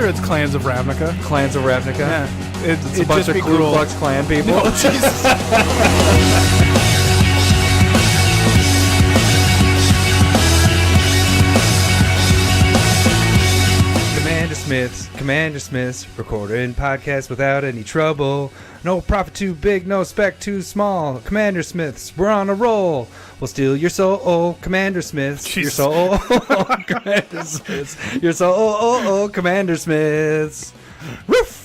sure it's Clans of Ravnica. Clans of Ravnica. Yeah. It's a bunch of Ku Klux Klan people. No, Jesus. Commander Smiths, recording podcasts without any trouble. No profit too big, no spec too small. Commander Smiths, we're on a roll. We'll steal your soul, Commander Smiths. Jeez. Your soul, Commander Smiths. Your soul, Commander Smiths. Woof!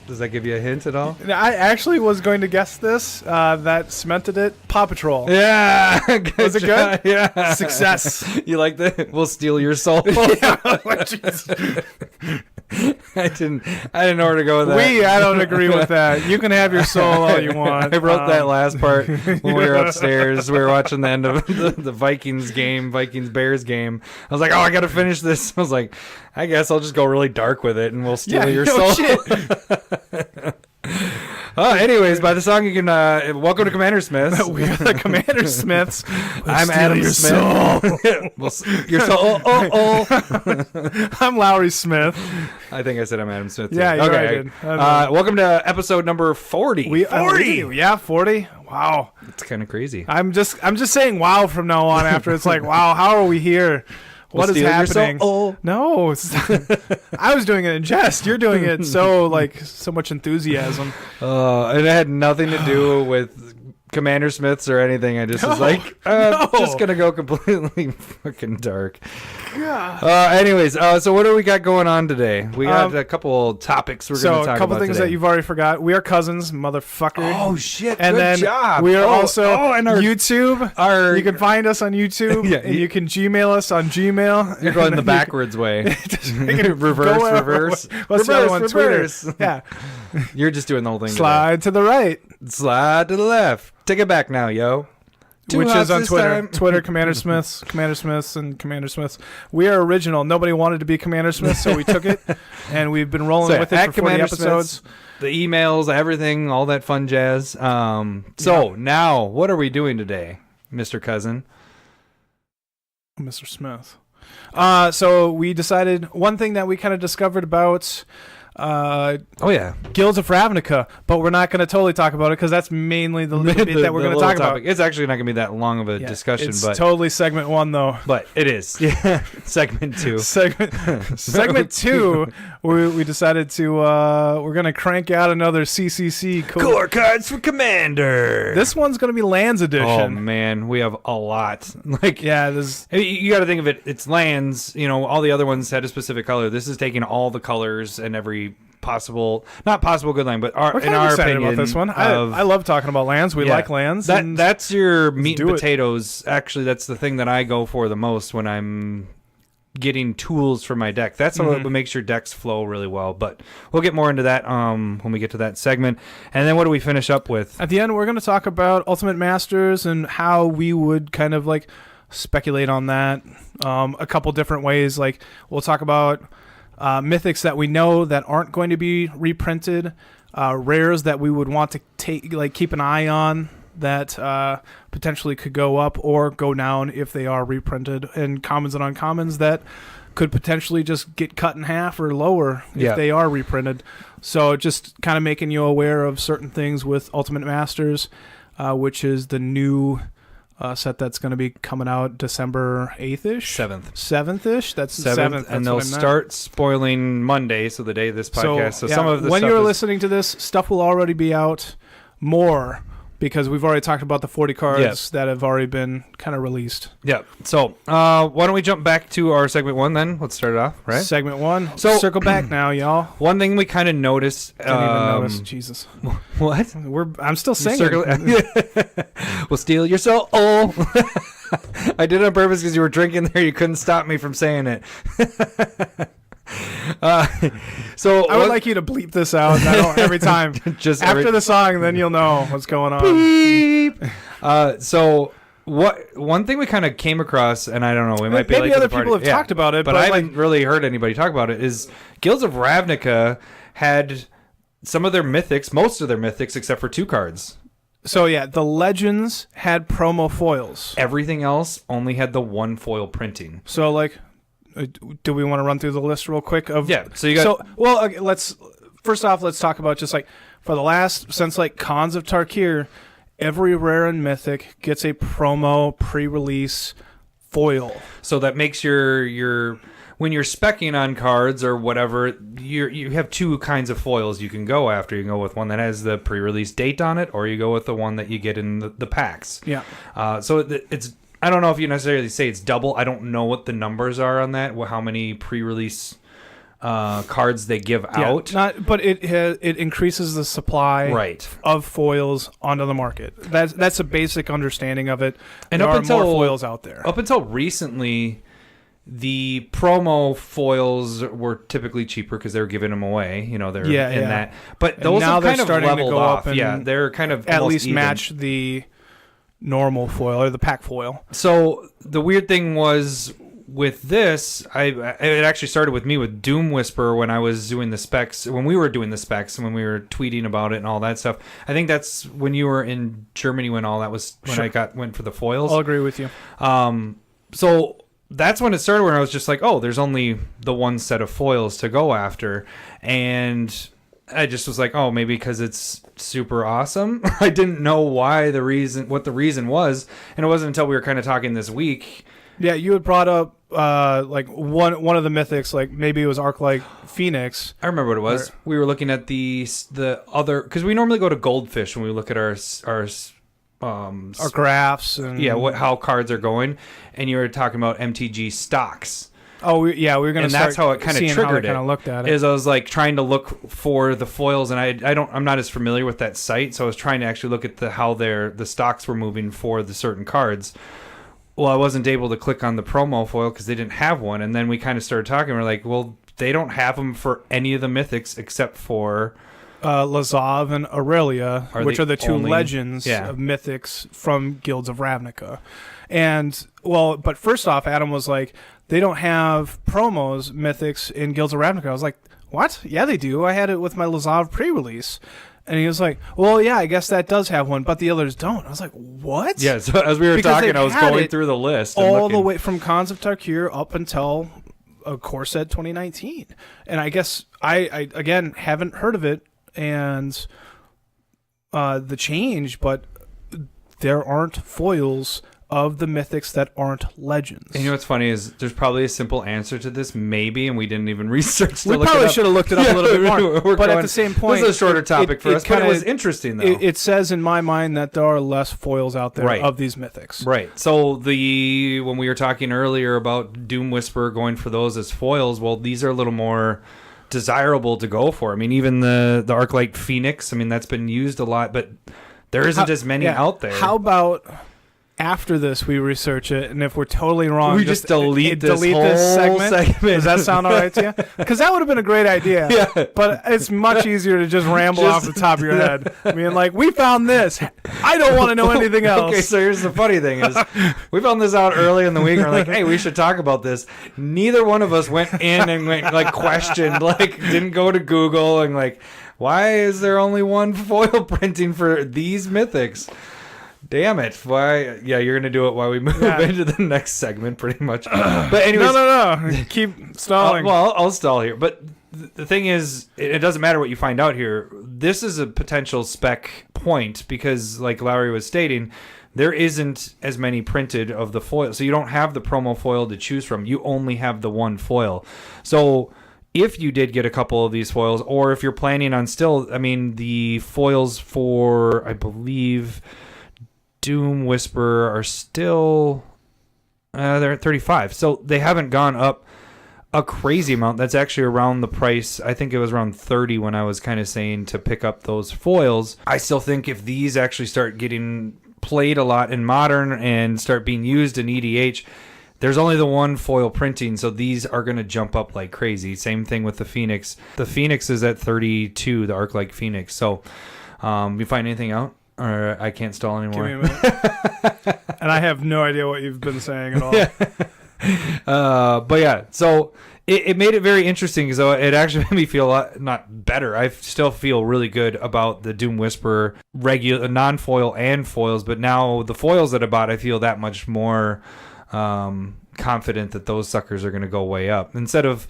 Does that give you a hint at all? I actually was going to guess this. That cemented it. Paw Patrol. Yeah. Was it good? Yeah. Success. You like that? We'll steal your soul. Yeah, like, Jesus. I didn't know where to go with that. I don't agree with that. You can have your soul all you want. I wrote that last part when we were upstairs. We were watching the end of the Vikings-Bears game. I was like, oh, I got to finish this. I was like, I guess I'll just go really dark with it and we'll steal your soul. Shit. Anyways, by the song you can welcome to Commander Smiths. We are the Commander Smiths. I'm Adam your Smith. Your soul. I'm Lowry Smith. I think I said I'm Adam Smith. Yeah, you okay. did. Welcome to episode number 40. 40. Yeah, 40. Wow. It's kind of crazy. I'm just saying wow from now on. After it's like, wow, how are we here? What is happening? No, I was doing it in jest. You're doing it so much enthusiasm. It had nothing to do with Commander Smiths or anything. I just was like, just gonna go completely fucking dark. Yeah. Anyways, so what do we got going on today? We got a couple topics we're gonna talk about. So a couple things today. that you've already forgot. We are cousins, motherfucker. Oh shit! And good then job. We are also and our YouTube. You can find us on YouTube. Yeah, and you can Gmail us on Gmail. You're going the backwards way. reverse. What's the other one? Reverse. Twitter. Yeah. You're just doing the whole thing. Slide to the right. Slide to the left. Take it back now, yo. Which is on Twitter. Twitter, Commander Smiths, and Commander Smiths. We are original. Nobody wanted to be Commander Smiths, so we took it, and we've been rolling with it for 40 episodes. Smiths, the emails, everything, all that fun jazz. Now, what are we doing today, Mr. Cousin? Mr. Smith. So we decided one thing that we kind of discovered about Guilds of Ravnica, but we're not going to totally talk about it because that's mainly the little bit that we're going to talk about. It's actually not going to be that long of a discussion. It's but totally segment 1 though. But it is. Yeah. Segment 2. Segment 2, we decided to we're going to crank out another CCC core cards for Commander. This one's going to be lands edition. Oh man, we have a lot. This you got to think of it. It's lands. All the other ones had a specific color. This is taking all the colors and every not possible good land, but in our opinion about this one. I love talking about lands. We like lands. That's your meat and potatoes. Actually, that's the thing that I go for the most when I'm getting tools for my deck. That's what makes your decks flow really well. But we'll get more into that when we get to that segment. And then what do we finish up with? At the end, we're going to talk about Ultimate Masters and how we would kind of speculate on that a couple different ways. We'll talk about mythics that we know that aren't going to be reprinted, rares that we would want to keep an eye on that potentially could go up or go down if they are reprinted, and commons and uncommons that could potentially just get cut in half or lower if they are reprinted. So just kind of making you aware of certain things with Ultimate Masters, which is the new set that's going to be coming out December 8th-ish? 7th-ish. That's the 7th. And they'll start spoiling Monday, so the day of this podcast. So some of the when you're listening to this, stuff will already be out more because we've already talked about the 40 cards that have already been kind of released. Yeah. So why don't we jump back to our segment 1 then? Let's start it off, right? Segment 1. So circle back now, y'all. One thing we kind of noticed. Didn't even notice. Jesus. What? I'm still singing. We'll steal your soul. I did it on purpose because you were drinking there. You couldn't stop me from saying it. So I would like you to bleep this out every time. Just after the song, then you'll know what's going on. Beep. So one thing we kind of came across, and I don't know, we might be maybe other people have talked about it, but I haven't really heard anybody talk about it. Is Guilds of Ravnica had some of their mythics, most of their mythics, except for 2 cards. So yeah, the Legends had promo foils. Everything else only had the 1 foil printing. So do we want to run through the list real quick? So you got. Okay, let's talk about just like for the last since like Khans of Tarkir, every rare and mythic gets a promo pre-release foil. So that makes your when you're speccing on cards or whatever, you have two kinds of foils you can go after. You can go with one that has the pre-release date on it, or you go with the one that you get in the packs. Yeah. So it's I don't know if you necessarily say it's double. I don't know what the numbers are on that. How many pre-release cards they give out. But it increases the supply of foils onto the market. That's a basic understanding of it. And there are more foils out there. Up until recently, the promo foils were typically cheaper because they were giving them away. They're in that. But those now have kind of starting leveled to go off. Up and they're kind of at least even. match the normal foil or the pack foil. So the weird thing was with this, it actually started with me with Doom Whisper when I was doing the specs. When we were doing the specs, when we were tweeting about it and all that stuff. I think that's when you were in Germany when all that was when I went for the foils. I'll agree with you. So that's when it started, where I was just like, oh, there's only the one set of foils to go after, and I just was like, oh, maybe because it's super awesome. I didn't know what the reason was, and it wasn't until we were kind of talking this week. Yeah, you had brought up like one of the mythics, like maybe it was Arclight Phoenix. I remember what it was. We were looking at the other, because we normally go to Goldfish when we look at our graphs and how cards are going, and you were talking about MTG stocks. Oh, we were going to. And that's how it kind of triggered it. Kind of looked at it. Is I was like trying to look for the foils, and I'm not as familiar with that site, so I was trying to actually look at how the stocks were moving for the certain cards. Well, I wasn't able to click on the promo foil because they didn't have one, and then we kind of started talking. We're like, well, they don't have them for any of the mythics except for Lazav and Aurelia, which are the two legends of mythics from Guilds of Ravnica. And but first off, Adam was like, they don't have promos mythics in Guilds of Ravnica. I was like, what? Yeah, they do. I had it with my Lazav pre-release. And he was like, well, yeah, I guess that does have one, but the others don't. I was like, what? Yeah, so as we were talking, I was going through the list. All the way from Khans of Tarkir up until Core Set 2019. And I guess I again, haven't heard of it and the change, but there aren't foils of the mythics that aren't legends. And you know what's funny is there's probably a simple answer to this, maybe, and we didn't even research. We probably should have looked it up a little bit more. But at the same point, this is a shorter topic for us. But it was interesting, though. It says in my mind that there are less foils out there of these mythics. Right. So when we were talking earlier about Doom Whisper going for those as foils, well, these are a little more desirable to go for. I mean, even the Arclight Phoenix. I mean, that's been used a lot, but there isn't as many out there. How about after this we research it, and if we're totally wrong, we just delete this segment. Does that sound all right to you? Because that would have been a great idea. Yeah. But it's much easier to just ramble off the top of your head. I mean, like, we found this. I don't want to know anything else. Okay, so here's the funny thing is we found this out early in the week, and we're like, hey, we should talk about this. Neither one of us went in and questioned, didn't go to Google and why is there only one foil printing for these mythics? Damn it. Why? Yeah, you're going to do it while we move into the next segment, pretty much. But anyways. No. Keep stalling. I'll stall here. But the thing is, it doesn't matter what you find out here. This is a potential spec point because, like Lowry was stating, there isn't as many printed of the foil. So you don't have the promo foil to choose from. You only have the one foil. So if you did get a couple of these foils, or if you're planning on the foils for, I believe, Doom Whisper are still they're at 35, so they haven't gone up a crazy amount. That's actually around the price. I think it was around 30 when I was kind of saying to pick up those foils. I still think if these actually start getting played a lot in Modern and start being used in EDH, there's only the one foil printing, so these are going to jump up like crazy. Same thing with the Phoenix. The Phoenix is at 32, the Arclight Phoenix. So you find anything out? Or I can't stall anymore. Give me a minute. And I have no idea what you've been saying at all. But yeah, so it made it very interesting because it actually made me feel a lot, not better. I still feel really good about the Doom Whisper regular non-foil and foils, but now the foils that I bought, I feel that much more confident that those suckers are going to go way up. Instead of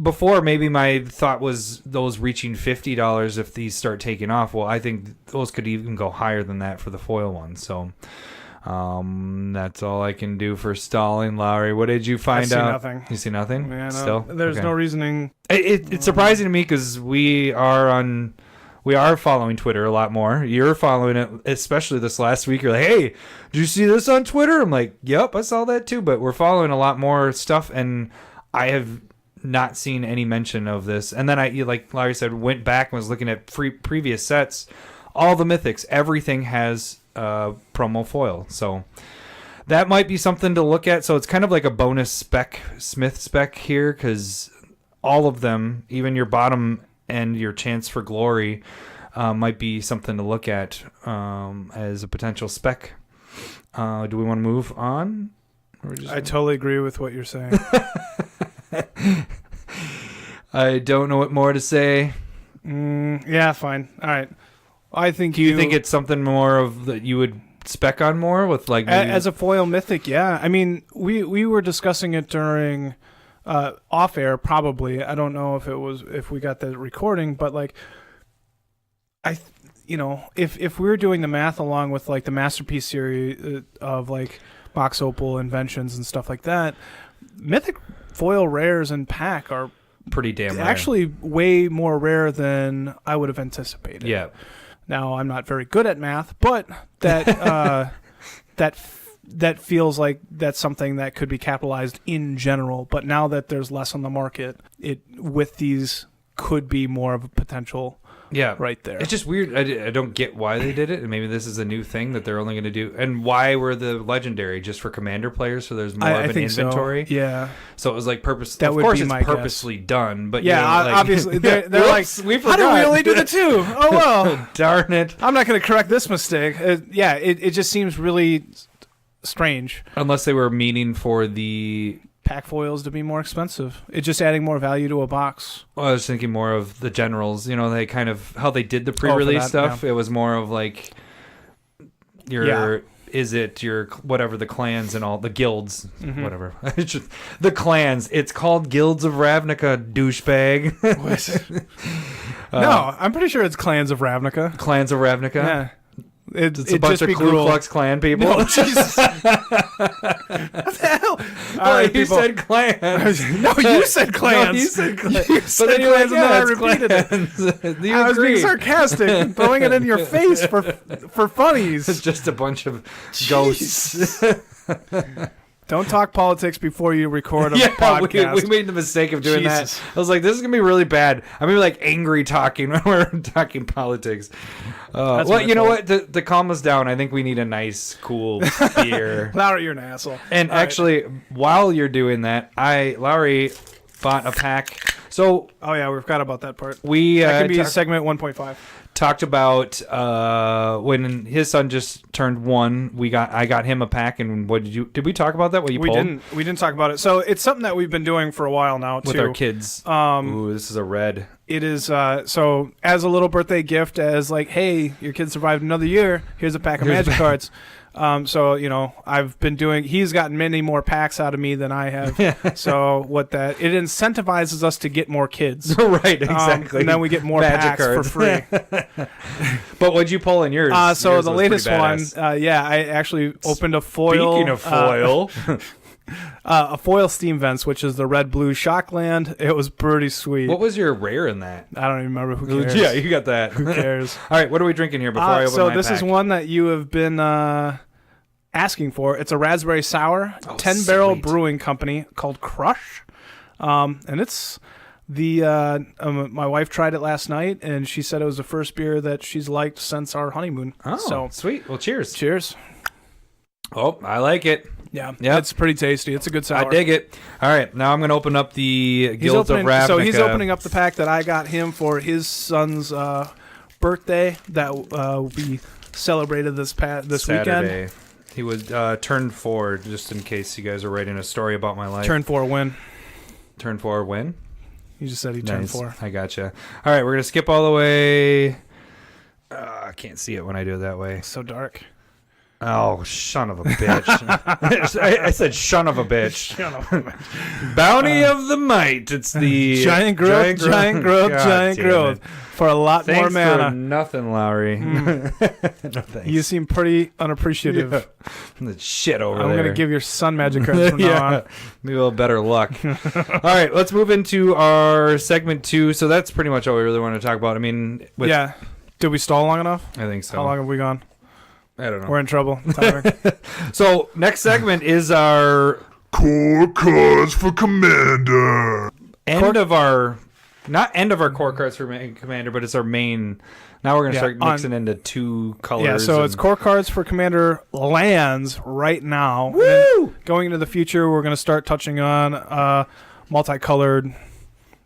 before, maybe my thought was those reaching $50 if these start taking off. Well, I think those could even go higher than that for the foil ones. So that's all I can do for stalling. Lowry, what did you find out? Nothing. You see nothing? Yeah, no, Still? there's Okay. no reasoning. It's surprising to me because we are following Twitter a lot more. You're following it, especially this last week. You're like, hey, did you see this on Twitter? I'm like, yep, I saw that too. But we're following a lot more stuff, and I have not seen any mention of this. And then I, like Larry said, went back and was looking at previous sets. All the mythics, everything has promo foil. So that might be something to look at. So it's kind of like a bonus Smith spec here, because all of them, even your bottom and your chance for glory, might be something to look at as a potential spec. Do we want to move on? I totally agree with what you're saying. I don't know what more to say. Yeah, fine. All right. I think Do you think it's something more of that you would spec on more with like maybe... as a foil mythic? Yeah. I mean, we were discussing it during off air. Probably. I don't know if we got the recording, but like if we were doing the math along with like the masterpiece series of like box opal inventions and stuff like that, mythic foil rares and pack are pretty damn rare. Actually way more rare than I would have anticipated. Yeah. Now, I'm not very good at math, but that that feels like that's something that could be capitalized in general. But now that there's less on the market, it with these could be more of a potential. Yeah, right there. It's just weird. I don't get why they did it, and maybe this is a new thing that they're only going to do. And why were the legendary just for commander players? So there's more of an inventory. So. Yeah. So it was like purpose. That of would course, be it's my purposely guess. done. But yeah, like, obviously they're like, we forgot. How did we only do the two? Oh well, darn it! I'm not going to correct this mistake. It just seems really strange. Unless they were meaning for the pack foils to be more expensive. It's just adding more value to a box. Well, I was thinking more of the generals. You know, they kind of how they did the pre-release stuff. Yeah. It was more of like is it your whatever the clans and all the guilds, whatever. The clans. It's called Guilds of Ravnica, douchebag. No, I'm pretty sure it's Clans of Ravnica. Clans of Ravnica. Yeah. It's a bunch of Ku Klux Klan people. No, Jesus. What the hell? All right, you said clans. No, you said clans. No, you said clans. You said clans, and then I repeated it. You I was being sarcastic and throwing it in your face for funnies. It's just a bunch of ghosts. Don't talk politics before you record a podcast. We made the mistake of doing that. I was like, this is going to be really bad. I'm going to be like angry talking when we're talking politics. Well, you know what? To calm us down, I think we need a nice, cool beer. Lowry, you're an asshole. And actually, while you're doing that, Lowry bought a pack. So, oh yeah, we forgot about that part. That could be segment 1.5. Talked about when his son just turned 1. I got him a pack, and what did we talk about that? What you pulled? We didn't talk about it. So it's something that we've been doing for a while now with our kids. Ooh, this is a red. It is so as a little birthday gift, as like, hey, your kid survived another year. Here's a pack of Magic cards. So I've been doing. He's gotten many more packs out of me than I have. So it incentivizes us to get more kids. Right, exactly. And then we get more Magic packs cards for free. But what'd you pull in yours? So yours the latest one, I actually opened a foil. Speaking of foil. A foil Steam Vents, which is the red-blue Shockland. It was pretty sweet. What was your rare in that? I don't even remember. Who cares? Yeah, you got that. Who cares? All right, what are we drinking here before I open my pack? So this is one that you have been asking for. It's a raspberry sour, 10-barrel brewing company called Crush, and it's the my wife tried it last night, and she said it was the first beer that she's liked since our honeymoon. Oh, so sweet. Well, cheers. Cheers. Oh, I like it. Yeah, it's pretty tasty. It's a good sour. I dig it. All right, now I'm going to open up the Guilds of Ravnica. So he's opening up the pack that I got him for his son's birthday that we celebrated this Saturday. weekend. He was turned 4, just in case you guys are writing a story about my life. Turn 4 win. Turn 4 win? You just said he turned 4. I gotcha. All right, we're going to skip all the way. I can't see it when I do it that way. It's so dark. Oh, son of a bitch. I said son of a bitch. Bounty of the Might. It's the giant growth. God, for a lot more mana. For nothing, Lowry. No, thanks. You seem pretty unappreciative. The shit over there. I'm going to give your sun magic cards from now on. Maybe a little better luck. All right, let's move into our segment 2. So that's pretty much all we really want to talk about. I mean, yeah. Did we stall long enough? I think so. How long have we gone? I don't know. We're in trouble. So next segment is our core cards for Commander. Not end of our core cards for Commander, but it's our main. Now we're going to start mixing into 2 colors. Yeah, so it's core cards for Commander lands right now. Woo! Going into the future, we're going to start touching on multicolored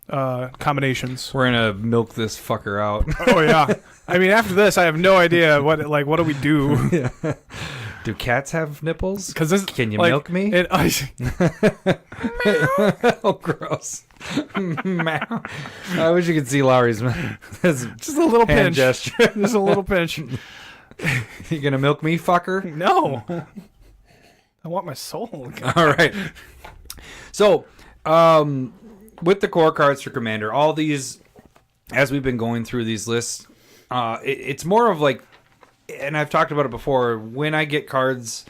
combinations. We're going to milk this fucker out. Oh, yeah. I mean, after this, I have no idea what do we do? Yeah. Do cats have nipples? Can you like, milk me? Oh, gross. I wish you could see Lowry's just a little pinch gesture. Just a little pinch. You gonna milk me, fucker? No. I want my soul. All right. So, with the core cards for Commander, all these, as we've been going through these lists, it's more of like, and I've talked about it before, when I get cards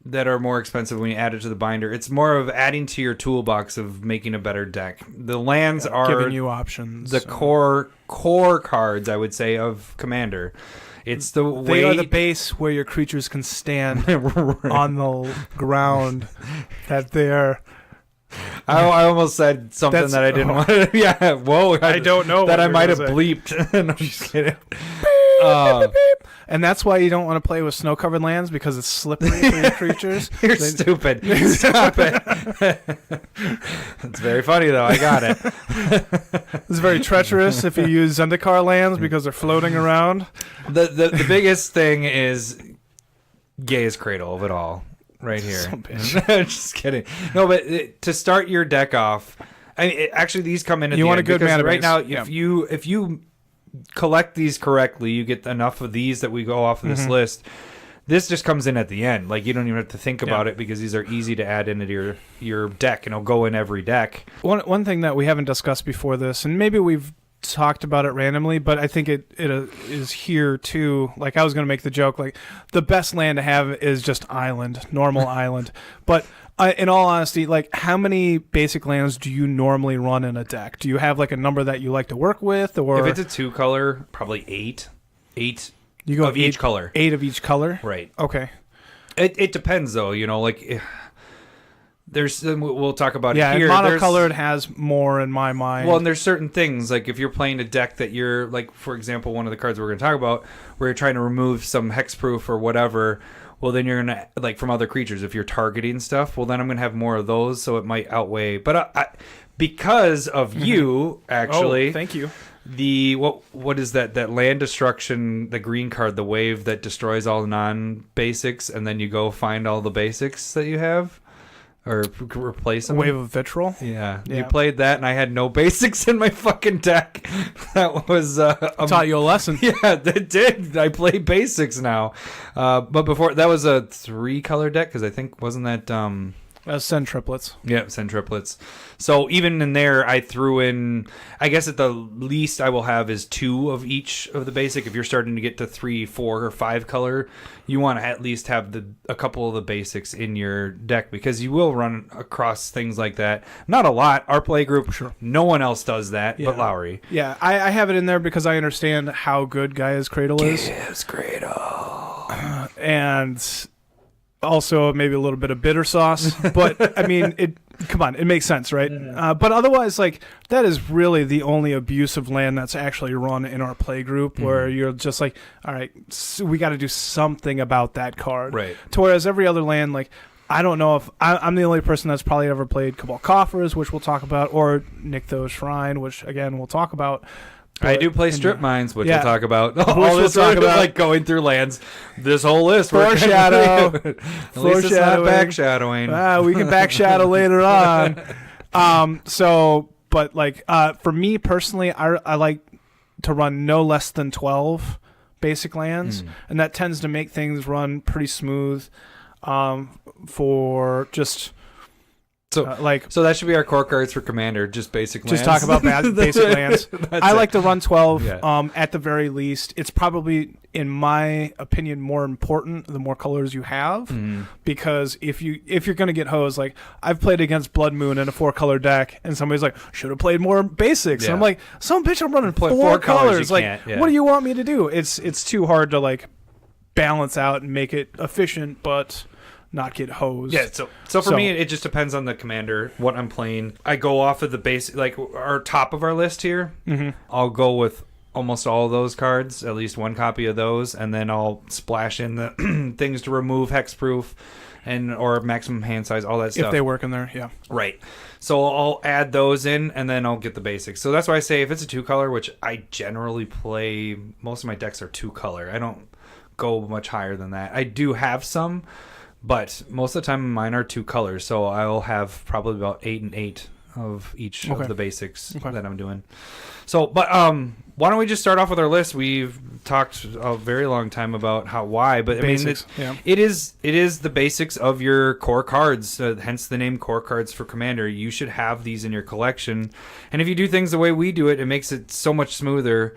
that are more expensive when you add it to the binder, it's more of adding to your toolbox of making a better deck. The lands are giving you options. The core cards, I would say, of Commander. It's the way they are the base where your creatures can stand on the ground. That they're. I almost said something that I didn't want to. Yeah, whoa. I don't know that I might have bleeped. No, I'm just kidding. And that's why you don't want to play with snow-covered lands, because it's slippery for your creatures. You're stupid. Stop it. It's very funny, though. I got it. It's very treacherous if you use Zendikar lands because they're floating around. The biggest thing is Gaea's Cradle of it all. Right here. Just kidding. No, but to start your deck off, actually these come in at you the want end, a good mana right base. now. If you collect these correctly, you get enough of these that we go off of this list. This just comes in at the end. Like, you don't even have to think about it, because these are easy to add into your deck, and it'll go in every deck. One thing that we haven't discussed before this, and maybe we've talked about it randomly, but I think it is here too. Like, I was going to make the joke, like, the best land to have is just normal island. But in all honesty, like, how many basic lands do you normally run in a deck? Do you have like a number that you like to work with, or if it's a 2-color, probably 8 you go of each color. 8 of each color, right? Okay. It depends, though. You know, like, there's, we'll talk about it here. Monocolored has more in my mind. Well, and there's certain things, like if you're playing a deck that you're, like, for example, one of the cards we're going to talk about, where you're trying to remove some hexproof or whatever, well, then you're going to, like, from other creatures, if you're targeting stuff, well, then I'm going to have more of those, so it might outweigh. But because of you, actually. Oh, thank you. The what is that land destruction, the green card, the wave that destroys all non-basics, and then you go find all the basics that you have, or replace them. Wave of Vitriol? Yeah. You played that, and I had no basics in my fucking deck. That was... taught you a lesson. Yeah, that did. I play basics now. But before, that was a 3-color deck, because I think, wasn't that... Send triplets. Yeah, send triplets. So even in there, I threw in, I guess at the least I will have is 2 of each of the basic. If you're starting to get to 3, 4, or 5 color, you want to at least have a couple of the basics in your deck, because you will run across things like that. Not a lot. Our play group, sure. No one else does that but Lowry. Yeah, I have it in there because I understand how good Gaia's Cradle is. Gaia's Cradle. And... also maybe a little bit of bitter sauce, but I mean, it makes sense, right? But otherwise, like, that is really the only abusive land that's actually run in our play group, where you're just like, all right, so we got to do something about that card, right? To whereas every other land, like, I don't know if I'm the only person that's probably ever played Cabal Coffers, which we'll talk about, or Nykthos Shrine, which again we'll talk about. I do play strip mines, which we'll talk about. All this talk about, like, going through lands. This whole list. Foreshadow. At least it's not backshadowing. We can backshadow later on. But like, for me personally, I like to run no less than 12 basic lands, and that tends to make things run pretty smooth for just... So that should be our core cards for Commander, just basic lands. Just talk about basic lands. I like to run 12 at the very least. It's probably, in my opinion, more important the more colors you have, because if you're going to get hosed, like I've played against Blood Moon in a 4-color deck, and somebody's like, should have played more basics. And I'm like, some bitch, I'm running four colors. Like, what do you want me to do? It's too hard to like balance out and make it efficient, but not get hosed. Yeah, so for me, it just depends on the commander, what I'm playing. I go off of the base, like our top of our list here. I'll go with almost all of those cards, at least one copy of those, and then I'll splash in the things to remove hexproof or maximum hand size, all that stuff. If they work in there, yeah. Right. So I'll add those in, and then I'll get the basics. So that's why I say if it's a 2-color, which I generally play, most of my decks are 2-color. I don't go much higher than that. I do have some, but most of the time mine are 2 colors, so I'll have probably about 8 and 8 of each of the basics that I'm doing. So, but why don't we just start off with our list? We've talked a very long time about why, but basics, I mean, it is the basics of your core cards. Hence the name core cards for Commander. You should have these in your collection, and if you do things the way we do it, it makes it so much smoother.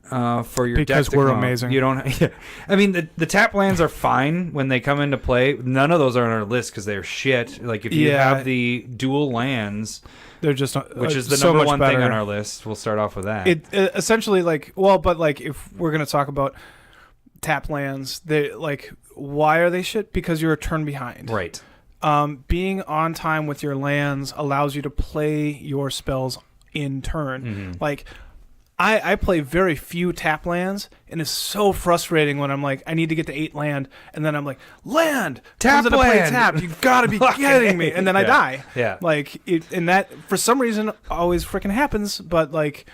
For your because deck we're amazing. You don't. Yeah. I mean, the tap lands are fine when they come into play. None of those are on our list because they're shit. Like if you have the dual lands, they're just which is the so number much one better. thing on our list. We'll start off with that. It essentially but if we're gonna talk about tap lands, they like why are they shit? Because you're a turn behind. Right. Being on time with your lands allows you to play your spells in turn. Like. I play very few tap lands, and it's so frustrating when I'm like, I need to get to 8 land, and then I'm like, land! Tap comes into land! play tap! You gotta be kidding me! And then I die. Yeah. Like, and that, for some reason, always freaking happens, but like,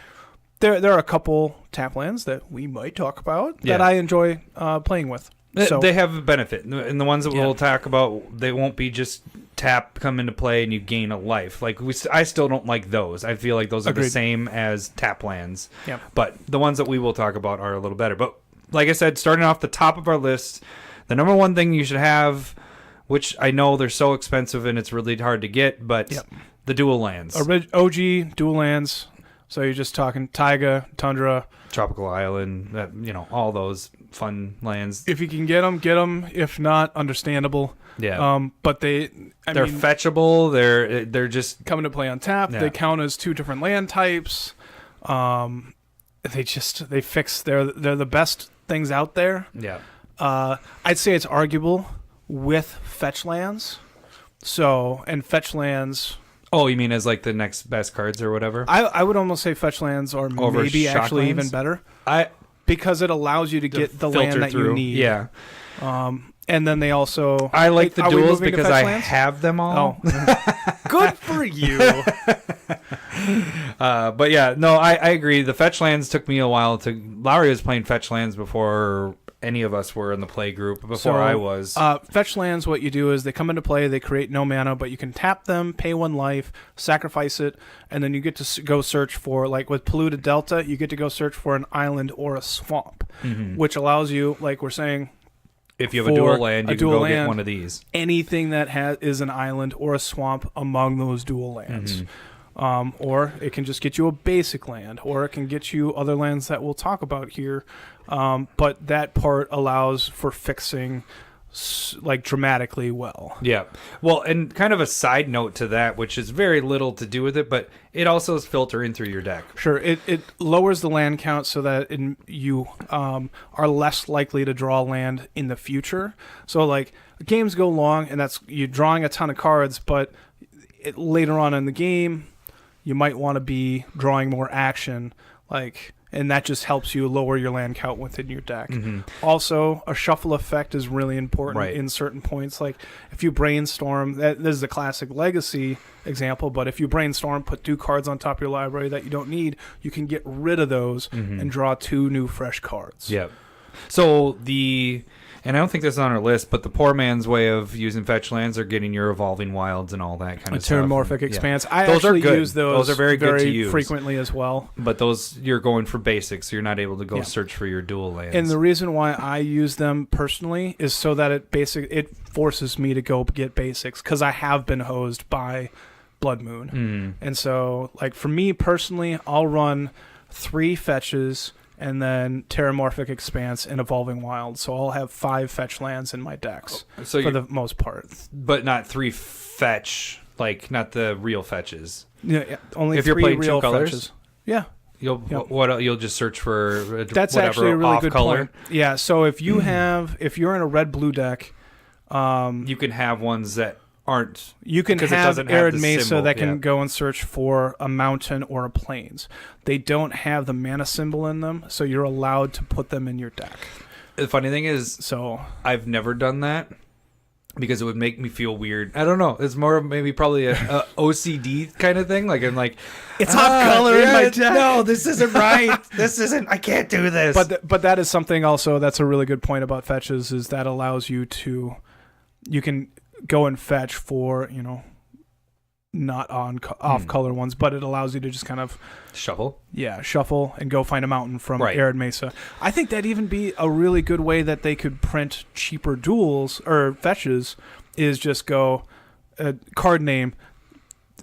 there are a couple tap lands that we might talk about that I enjoy playing with. So, they have a benefit, and the ones that we'll talk about, they won't be just tap come into play and you gain a life. Like I still don't like those. I feel like those are the same as tap lands. Yeah. But the ones that we will talk about are a little better. But like I said, starting off the top of our list, the number one thing you should have, which I know they're so expensive and it's really hard to get, but the dual lands. OG dual lands. So you're just talking taiga, tundra, tropical island, all those fun lands. If you can get them, get them. If not, understandable. Yeah. But they're fetchable. They're just coming to play on tap. Yeah. They count as 2 different land types. They fix. They're the best things out there. Yeah. I'd say it's arguable with fetch lands. And fetch lands. Oh, you mean as like the next best cards or whatever? I would almost say fetch lands are maybe actually even better. Because it allows you to get the land that you need. Yeah. And then they also... I like the duels because I have them all. Oh. Good for you. But yeah, no, I agree. The fetch lands took me a while to... Lowry was playing fetch lands before any of us were in the play group, before I was. Fetch lands, what you do is they come into play, they create no mana, but you can tap them, pay 1 life, sacrifice it, and then you get to go search for, like with Polluted Delta, you get to go search for an island or a swamp, which allows you, like we're saying... If you have a dual land, you can go get one of these. Anything that is an island or a swamp among those dual lands. Or it can just get you a basic land, or it can get you other lands that we'll talk about here. But that part allows for fixing like dramatically well. Yeah. Well, and kind of a side note to that, which is very little to do with it, but it also is filtering through your deck. Sure. It lowers the land count so that you are less likely to draw land in the future. So like games go long and that's you drawing a ton of cards, but later on in the game, you might want to be drawing more action, and that just helps you lower your land count within your deck. Also, a shuffle effect is really important in certain points. Like if you brainstorm, this is a classic Legacy example, but if you brainstorm, put 2 cards on top of your library that you don't need, you can get rid of those and draw 2 new fresh cards. Yeah. So And I don't think that's on our list, but the poor man's way of using fetch lands are getting your Evolving Wilds and all that kind of stuff. Terramorphic Expanse. Yeah. I those actually are good. use those are very good to use frequently as well. But those, you're going for basics, so you're not able to go search for your dual lands. And the reason why I use them personally is so that it forces me to go get basics, because I have been hosed by Blood Moon. And so, like, for me personally, I'll run 3 fetches and then Terramorphic Expanse and Evolving Wild. So I'll have 5 fetch lands in my decks for the most part. But not 3 fetch, like not the real fetches. Yeah, only if 3 you're playing real 2 colors? fetches. Yeah. You'll just search for that's whatever actually a really off good color. point. Yeah, so if you're in a red-blue deck, you can have ones that aren't. You can have have Arid the Mesa symbol, that can go and search for a mountain or a plains. They don't have the mana symbol in them, so you're allowed to put them in your deck. The funny thing is, I've never done that because it would make me feel weird. I don't know. It's more of maybe probably a OCD kind of thing. Like I'm like, it's off color in my deck. No, this isn't right. This isn't. I can't do this. But that is something also that's a really good point about fetches, is that allows you to, you can go and fetch for, not on off color ones, but it allows you to just kind of shuffle and go find a mountain from Arid Mesa. I think that'd even be a really good way that they could print cheaper duels or fetches, is just go card name,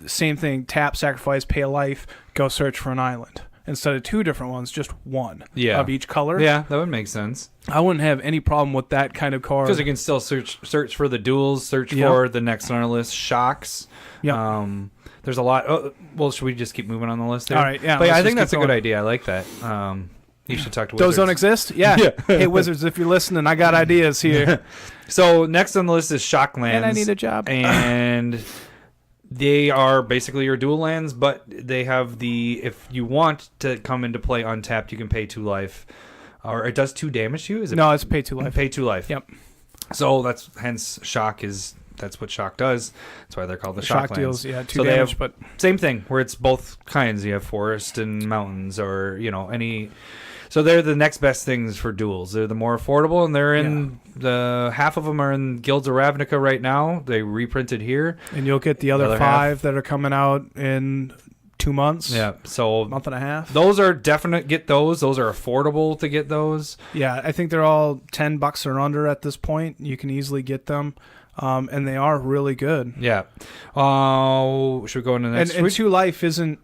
same thing, tap, sacrifice, pay a life, go search for an island. Instead of 2 different ones, just one of each color. Yeah, that would make sense. I wouldn't have any problem with that kind of card. Because you can still search for the duels, search for the next on our list, shocks. Yeah. There's a lot. Well, should we just keep moving on the list there? All right, yeah. But I think that's a good idea. I like that. You should talk to Wizards. Those don't exist? Yeah. Hey, Wizards, if you're listening, I got ideas here. So next on the list is shock lands. And I need a job. And they are basically your dual lands, but they have if you want to come into play untapped, you can pay 2 life. Or it does 2 damage to you? No, it's pay 2 life. Pay 2 life. Yep. So hence shock that's what shock does. That's why they're called the shock lands. Deals, 2 damage, but same thing where it's both kinds. You have forest and mountains, or any. So they're the next best things for duels. They're the more affordable, and they're in half of them are in Guilds of Ravnica right now. They reprinted here, and you'll get the other 5 that are coming out in 2 months. Yeah, so month and a half. Those are definite. Get those. Those are affordable to get those. Yeah, I think they're all $10 or under at this point. You can easily get them. And they are really good. Yeah. Should we go into the next? And 2 life isn't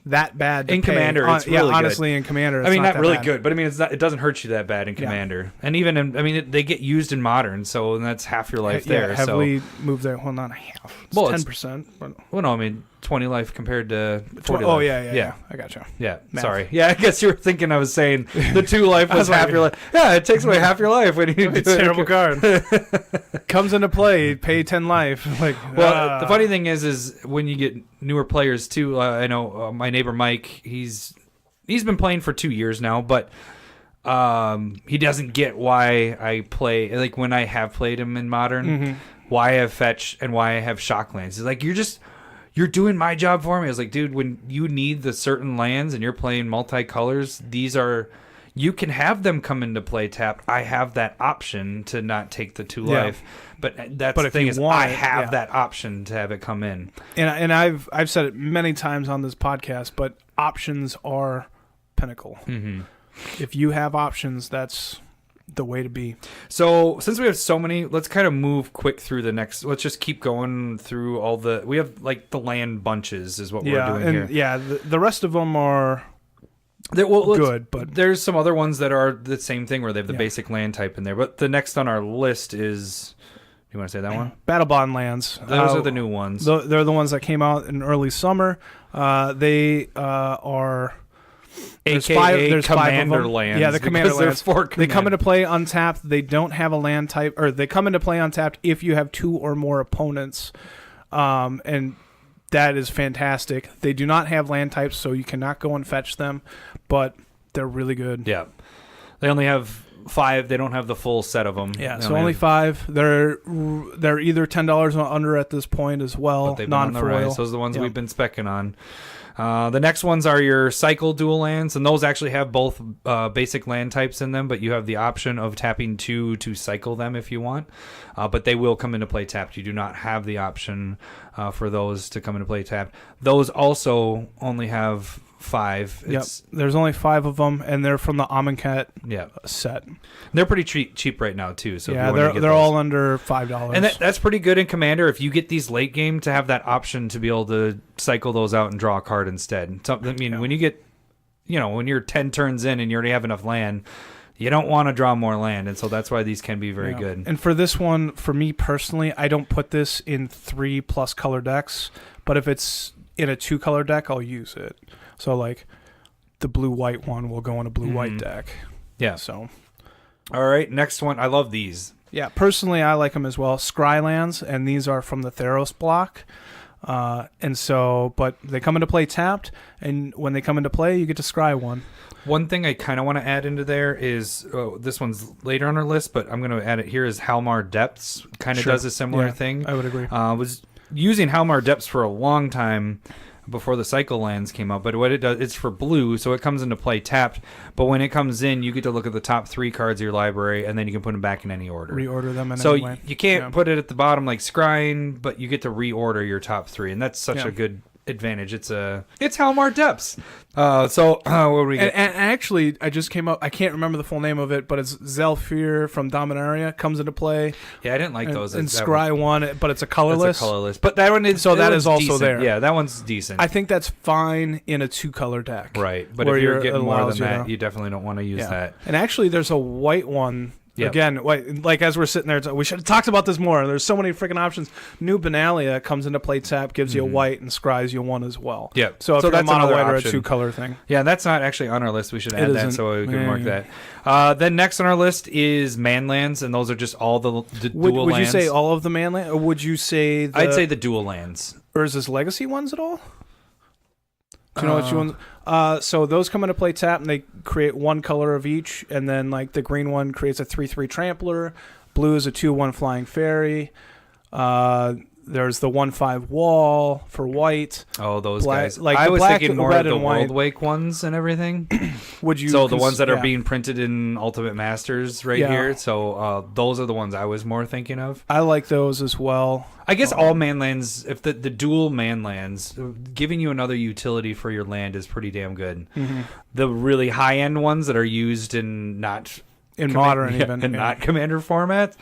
that bad to in pay. Commander. It's really good. Honestly, in Commander, it's not really bad. good, but it doesn't hurt you that bad in Commander. And even they get used in Modern, so that's half your life there. Yeah, heavily moved there. Well, not half. It's 10%. Well, no, I mean 20 life compared to 40 Oh, life. yeah. I gotcha. Yeah, Math. Sorry. Yeah, I guess you were thinking I was saying the 2 life was half your life. Yeah, it takes away half your life when you do it's a terrible card. Comes into play, pay 10 life. The funny thing is when you get newer players too. I know my neighbor Mike. He's been playing for 2 years now, but he doesn't get why I play like when I have played him in Modern. Why I have fetch and why I have shock lands. He's like, you're doing my job for me. I was like, dude, when you need the certain lands and you're playing multicolors, you can have them come into play tapped. I have that option to not take the 2 life. But the thing is, I have that option to have it come in. And I've said it many times on this podcast, but options are pinnacle. If you have options, that's the way to be. So since we have so many, let's kind of move quick through the next. Let's just keep going through all we have like the land bunches is what we're doing here. Yeah, the rest of them are good, but there's some other ones that are the same thing where they have the basic land type in there. But the next on our list is, you want to say that one? Battle Bond lands. Those are the new ones. They're the ones that came out in early summer. They are AKA Commander lands. Yeah, the Commander lands. They come into play untapped. They don't have a land type, or they come into play untapped if you have 2 or more opponents, and that is fantastic. They do not have land types, so you cannot go and fetch them, but they're really good. Yeah, they only have 5. They don't have the full set of them. Yeah, so only 5. They're either $10 or under at this point as well. But they've been on the rise. Those are the ones we've been specking on. The next ones are your cycle dual lands, and those actually have both basic land types in them, but you have the option of tapping 2 to cycle them if you want. But they will come into play tapped. You do not have the option for those to come into play tapped. Those also only have 5. There's only 5 of them, and they're from the Amonkhet set. They're pretty cheap right now too. So they're all under $5, and that's pretty good in Commander. If you get these late game, to have that option to be able to cycle those out and draw a card instead. When you get, when you're 10 turns in and you already have enough land, you don't want to draw more land, and so that's why these can be very good. And for this one, for me personally, I don't put this in 3+ color decks, but if it's in a 2-color deck, I'll use it. So, like, the blue-white one will go in a blue-white deck. Yeah. So, all right, next one. I love these. Yeah, personally, I like them as well. Scry lands, and these are from the Theros block. And so, but they come into play tapped, and when they come into play, you get to scry one. One thing I kind of want to add into there is, this one's later on our list, but I'm going to add it here, is Halimar Depths. Kind of does a similar thing. I would agree. Was using Halimar Depths for a long time before the cycle lands came out, but what it does, it's for blue, so it comes into play tapped, but when it comes in, you get to look at the top 3 cards of your library, and then you can put them back in any order. Reorder them in any way. So you can't put it at the bottom like scrying, but you get to reorder your top 3, and that's such a good advantage. It's Halimar Depths. What do we get? And actually, I just came up. I can't remember the full name of it, but it's Zelfir from Dominaria comes into play. Yeah, I didn't like those. And Scry one, but it's a colorless. It's a colorless, but that one is that is also decent. there. Yeah, that one's decent. I think that's fine in a 2-color deck. Right, but if you're getting more than that, you definitely don't want to use that. And actually, there's a white one. Yep. Again, like as we're sitting there, we should have talked about this more. There's so many freaking options. New Benalia comes into play tap, gives you a white, and scries you one as well. Yeah. So if you're mono white or a 2-color thing. Yeah, that's not actually on our list. We should add that so we can mark that. Then next on our list is manlands, and those are just all the dual lands. Would you say all of the manlands, or would you say I'd say the dual lands. Or is this legacy ones at all? Do you know what you want? So those come into play tap, and they create 1 color of each, and then like the green one creates a 3/3 trampler, blue is a 2/1 flying fairy. There's the 1/5 wall for white. Oh, those guys! Like I was black, thinking more red, of the and white. World Wake ones and everything. Would you? So the ones that are being printed in Ultimate Masters here. So those are the ones I was more thinking of. I like those as well. I guess all manlands, if the dual manlands, giving you another utility for your land is pretty damn good. Mm-hmm. The really high end ones that are used in not modern not Commander formats.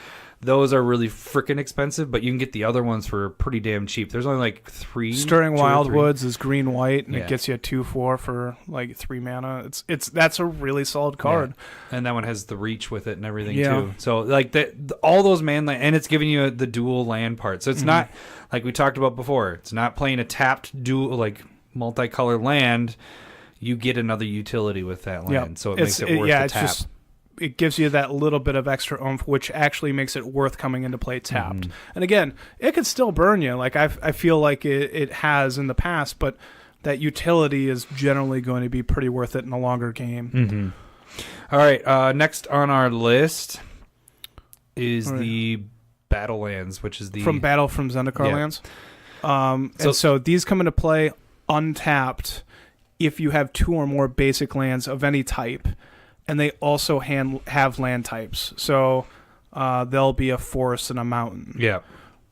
Those are really freaking expensive, but you can get the other ones for pretty damn cheap. There's only like 3. Stirring Wildwoods is green white, and it gets you a 2/4 for like 3 mana. That's a really solid card. Yeah. And that one has the reach with it and everything too. So like all those manland, and it's giving you the dual land part. So it's not like we talked about before. It's not playing a tapped dual like multicolored land. You get another utility with that land, so it makes it worth the tap. It gives you that little bit of extra oomph, which actually makes it worth coming into play tapped. And again, it could still burn you. Like I feel like it has in the past, but that utility is generally going to be pretty worth it in a longer game. All right, next on our list is the Battle Lands, which is the from Zendikar lands. And so these come into play untapped if you have 2 or more basic lands of any type. And they also have land types. So they'll be a forest and a mountain. Yeah.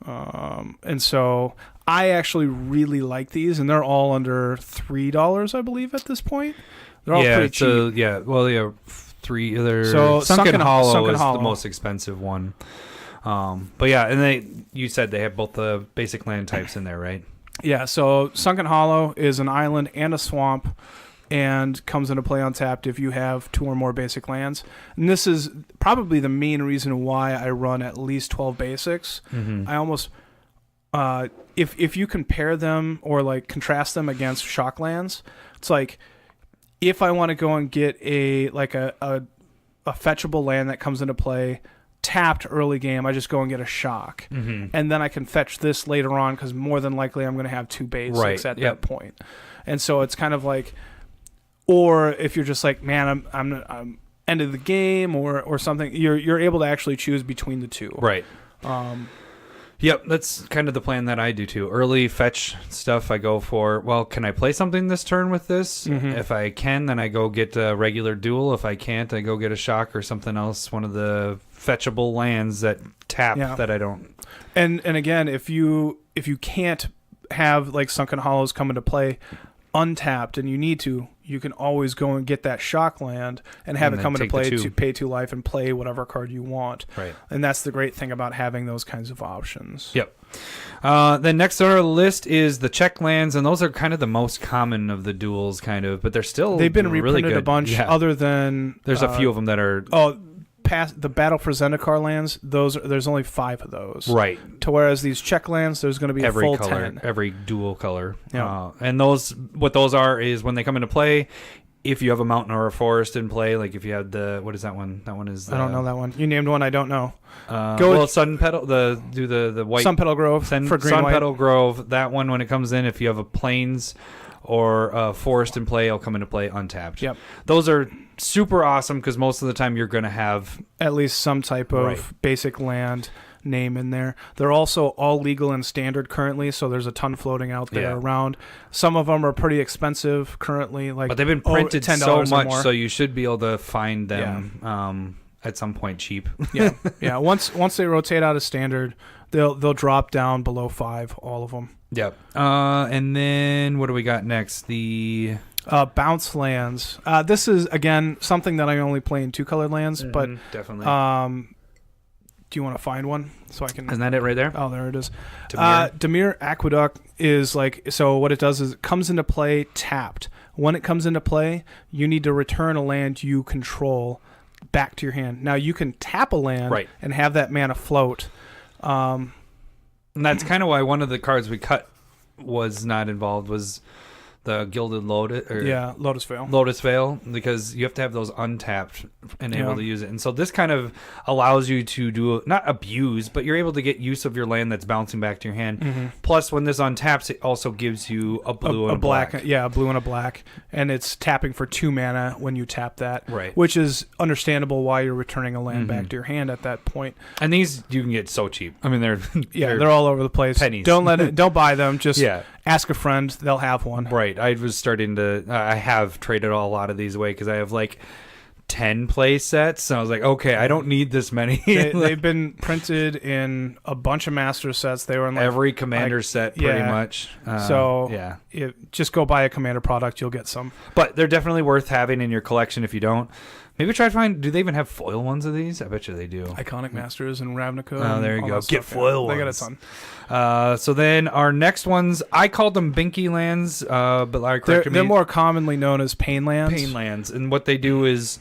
And so I actually really like these, and they're all under $3, I believe, at this point. They're all pretty cheap. Well, 3. So Sunken Hollow is the most expensive one. But yeah, and you said they have both the basic land types in there, right? Yeah, so Sunken Hollow is an island and a swamp, and comes into play untapped if you have 2 or more basic lands. And this is probably the main reason why I run at least 12 basics. I almost, if you compare them or like contrast them against shock lands, it's like if I want to go and get a fetchable land that comes into play tapped early game, I just go and get a shock, and then I can fetch this later on because more than likely I'm going to have 2 basics at that point. And so it's kind of like. Or if you're just like, man, I'm end of the game or something, you're able to actually choose between the two. Right. Yep, that's kind of the plan that I do too. Early fetch stuff I go for, well, can I play something this turn with this? If I can, then I go get a regular duel. If I can't, I go get a shock or something else, one of the fetchable lands that tap that I don't. And again, if you can't have like Sunken Hollows come into play untapped and you need to, you can always go and get that shock land and have it come into play to pay 2 life and play whatever card you want. Right. And that's the great thing about having those kinds of options. Yep. Then next on our list is the check lands, and those are kind of the most common of the duels, kind of, but they've been really reprinted good. a bunch. Other than there's a few of them that are past the Battle for Zendikar lands. There's only 5 of those. Right. To whereas these check lands, there's going to be every a full color, 10. every dual color. Yeah. And what those are is when they come into play. If you have a mountain or a forest in play, like if you had what is that one? That one is. I don't know that one. You named one I don't know. Sun Petal. The white Sun Petal Grove for green Sun white. Petal Grove. That one, when it comes in, if you have a plains or a forest in play, it'll come into play untapped. Yep. Those are super awesome because most of the time you're going to have at least some type of basic land name in there. They're also all legal and standard currently, so there's a ton floating out there around. Some of them are pretty expensive currently, but they've been printed so much, more. So you should be able to find them at some point cheap. yeah. Once they rotate out of standard, they'll drop down below 5, all of them. Yep. And then what do we got next? The bounce lands. This is again something that I only play in 2-colored lands, but definitely. Do you want to find one so I can? Isn't that it right there? Oh, there it is. Dimir Aqueduct is so what it does is it comes into play tapped. When it comes into play, you need to return a land you control back to your hand. Now you can tap a land and have that mana float. And that's kind of why one of the cards we cut was not involved was the Gilded Lotus Veil. Lotus Veil, because you have to have those untapped and able to use it. And so this kind of allows you to do, not abuse, but you're able to get use of your land that's bouncing back to your hand. Mm-hmm. Plus, when this untaps, it also gives you a blue and a black. Yeah, a blue and a black. And it's tapping for 2 mana when you tap that. Right. Which is understandable why you're returning a land back to your hand at that point. And these you can get so cheap. I mean, they're all over the place. Pennies. Don't buy them. Just ask a friend. They'll have one. Right. I was starting to. I have traded a lot of these away because I have like 10 play sets. And I was like, okay, I don't need this many. They've been printed in a bunch of master sets. They were in every commander set pretty much. Just go buy a commander product. You'll get some. But they're definitely worth having in your collection if you don't. Maybe try to find. Do they even have foil ones of these? I bet you they do. Iconic Masters and Ravnica. Oh, there you go. Get foil ones. They got a ton. So then our next ones, I called them Binky lands, but Larry corrected me. They're more commonly known as Pain lands. Pain lands, and what they do is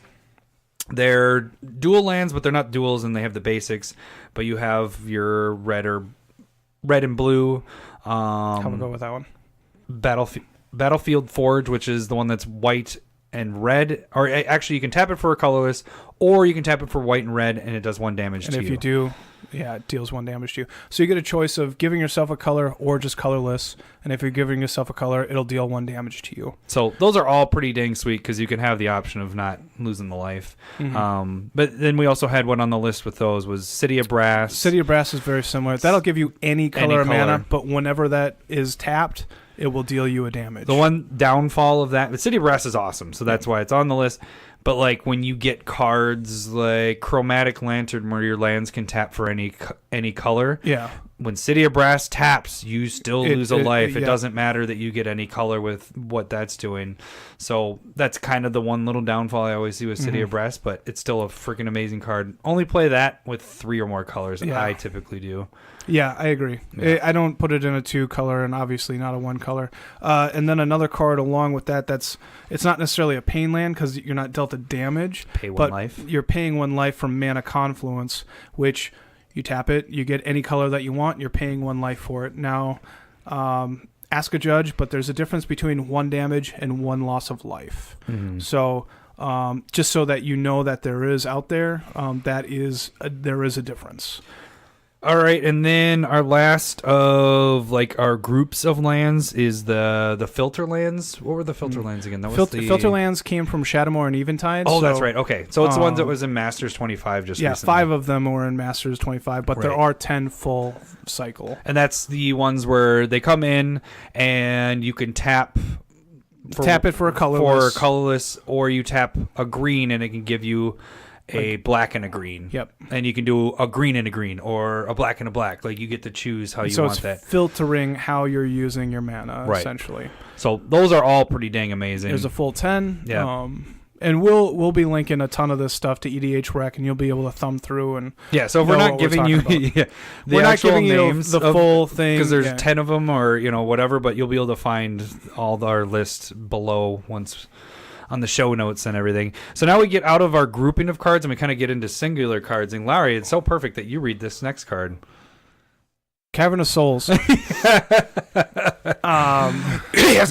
they're dual lands, but they're not duals, and they have the basics. But you have your red and blue. How we go with that one? Battlefield Forge, which is the one that's white and red, or actually you can tap it for a colorless, or you can tap it for white and red, and it does 1 damage to you. And if you do, it deals 1 damage to you. So you get a choice of giving yourself a color or just colorless, and if you're giving yourself a color, it'll deal 1 damage to you. So those are all pretty dang sweet because you can have the option of not losing the life. Mm-hmm. But then we also had one on the list with those was City of Brass. City of Brass is very similar. That'll give you any color of mana, but whenever that is tapped, it will deal you a damage. The one downfall of that, the City of Brass is awesome, so that's why it's on the list. But like when you get cards like Chromatic Lantern, where your lands can tap for any color, when City of Brass taps, you still lose a life. It doesn't matter that you get any color with what that's doing. So that's kind of the one little downfall I always see with City of Brass, but it's still a freaking amazing card. Only play that with 3 or more colors. I typically do. Yeah, I agree. Yeah. I don't put it in a 2-color and obviously not a 1-color. And then another card along with that, it's not necessarily a pain land because you're not dealt a damage. Pay 1 life. You're paying 1 life from Mana Confluence, which you tap it, you get any color that you want, you're paying 1 life for it. Now, ask a judge, but there's a difference between 1 damage and 1 loss of life. Mm-hmm. So just so that you know that there is out there, there is a difference. All right, and then our last of like our groups of lands is the filter lands. What were the filter lands again? That was filter lands came from Shadowmoor and Eventide. Oh, that's right. Okay, so it's the ones that was in Masters 25 just recently. 5 of them were in Masters 25, but there are 10 full cycle. And that's the ones where they come in and you can tap it for a colorless, or you tap a green and it can give you a black and a green. Yep. And you can do a green and a green or a black and a black. Like, you get to choose how you want that. So it's filtering how you're using your mana, essentially. So those are all pretty dang amazing. There's a full 10. Yeah. And we'll be linking a ton of this stuff to EDH Rec, and you'll be able to thumb through and so if we're not giving you we're not giving you the full thing because there's 10 of them or whatever, but you'll be able to find all our list below once on the show notes and everything. So now we get out of our grouping of cards and we kind of get into singular cards. And Larry, it's so perfect that you read this next card. Cavern of Souls. Yes,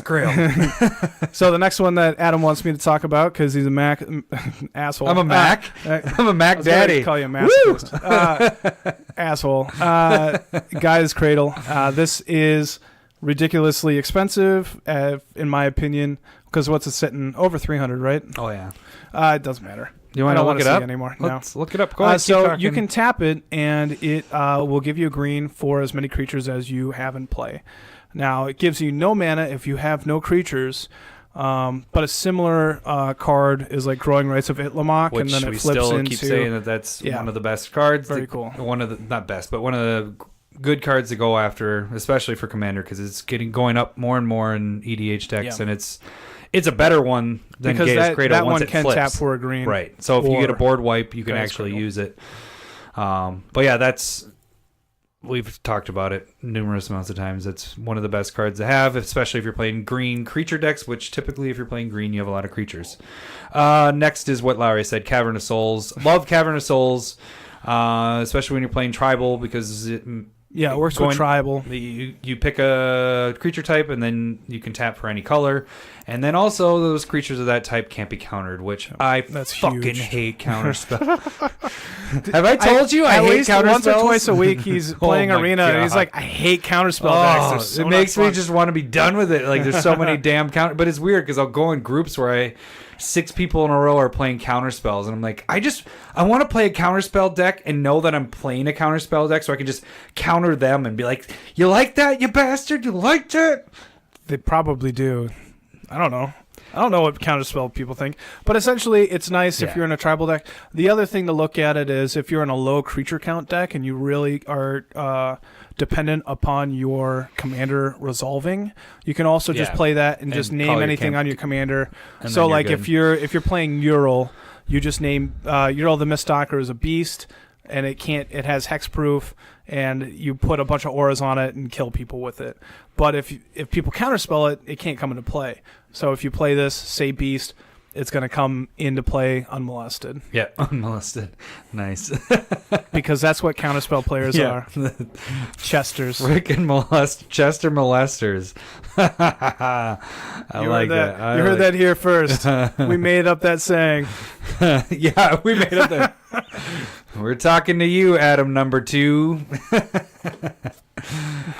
Grail. So the next one that Adam wants me to talk about, because he's a Mac asshole. I'm a Mac. I'm a Mac daddy. Call you a masochist. Asshole. Gaia's Cradle. This is ridiculously expensive, in my opinion, because what's it sitting over 300, right? Oh yeah. It doesn't matter. You want to look it up anymore? Let's look it up. Go ahead. So you can tap it, and it will give you a green for as many creatures as you have in play. Now, it gives you no mana if you have no creatures, but a similar card is like Growing Rights of Itlamok, which and then it we flips still into... keep saying that's one of the best cards. Very cool. One of the, not best, but one of the good cards to go after, especially for Commander, because it's going up more and more in EDH decks, and it's a better one than Gaia's Cradle that once one it can flips. tap for a green. Right. So if you get a board wipe, you can Gaia's actually Cradle. use it. But yeah, we've talked about it numerous amounts of times. It's one of the best cards to have, especially if you're playing green creature decks, which typically if you're playing green, you have a lot of creatures. Next is what Larry said, Cavern of Souls. Love Cavern of Souls, especially when you're playing tribal, because it works with tribal. You pick a creature type, and then you can tap for any color. And then also those creatures of that type can't be countered, which That's fucking huge. hate counterspell. Have I told you I hate counterspells? Once or twice a week he's playing Arena, and he's like, I hate counterspell decks. It makes me just want to be done with it. Like, there's so many damn counter... But it's weird, because I'll go in groups where 6 people in a row are playing counterspells, and I'm like, I want to play a counterspell deck and know that I'm playing a counterspell deck so I can just counter them and be like, you like that, you bastard? You liked it? They probably do. I don't know what counterspell people think, but essentially it's nice if you're in a tribal deck. The other thing to look at it is if you're in a low creature count deck and you really are dependent upon your commander resolving, you can also just play that and just name anything on your commander. So like if you're playing Ural, you just name Ural the Miststalker is a beast, and it has hexproof, and you put a bunch of auras on it and kill people with it. But if people counterspell it, it can't come into play. So if you play this, say beast, it's going to come into play unmolested. Yeah, unmolested. Nice. Because that's what counterspell players are. Chesters. Freaking Chester molesters. I like that. You heard that here first. We made up that saying. Yeah, we made up that. We're talking to you, Adam number 2.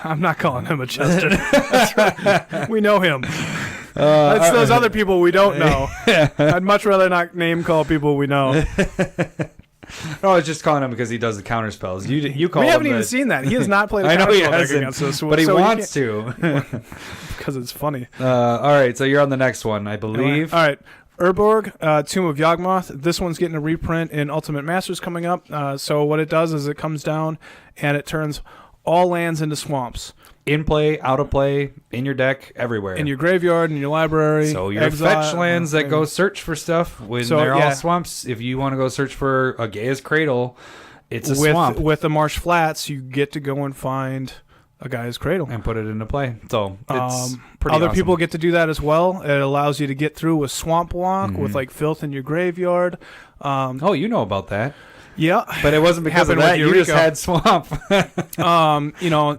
I'm not calling him a Chester. That's right. We know him. It's those other people we don't know. I'd much rather not name call people we know. No, I was just calling him because he does the counter spells. You call him. We haven't even seen that. He has not played a I know he counterspell deck hasn't, against us, but he wants to. Because it's funny. All right, so you're on the next one, I believe. All right. Urborg, Tomb of Yawgmoth. This one's getting a reprint in Ultimate Masters coming up. So what it does is it comes down and it turns all lands into swamps. In play, out of play, in your deck, everywhere. In your graveyard, in your library. So your fetch lands that go search for stuff when they're all swamps. If you want to go search for a Gaia's Cradle, it's a swamp. With the Marsh Flats, you get to go and find a Gaia's Cradle. And put it into play. So it's pretty Other awesome. people get to do that as well. It allows you to get through with Swamp Walk, with like filth in your graveyard. Oh, you know about that. Yeah. But it wasn't because of that. You just had swamp.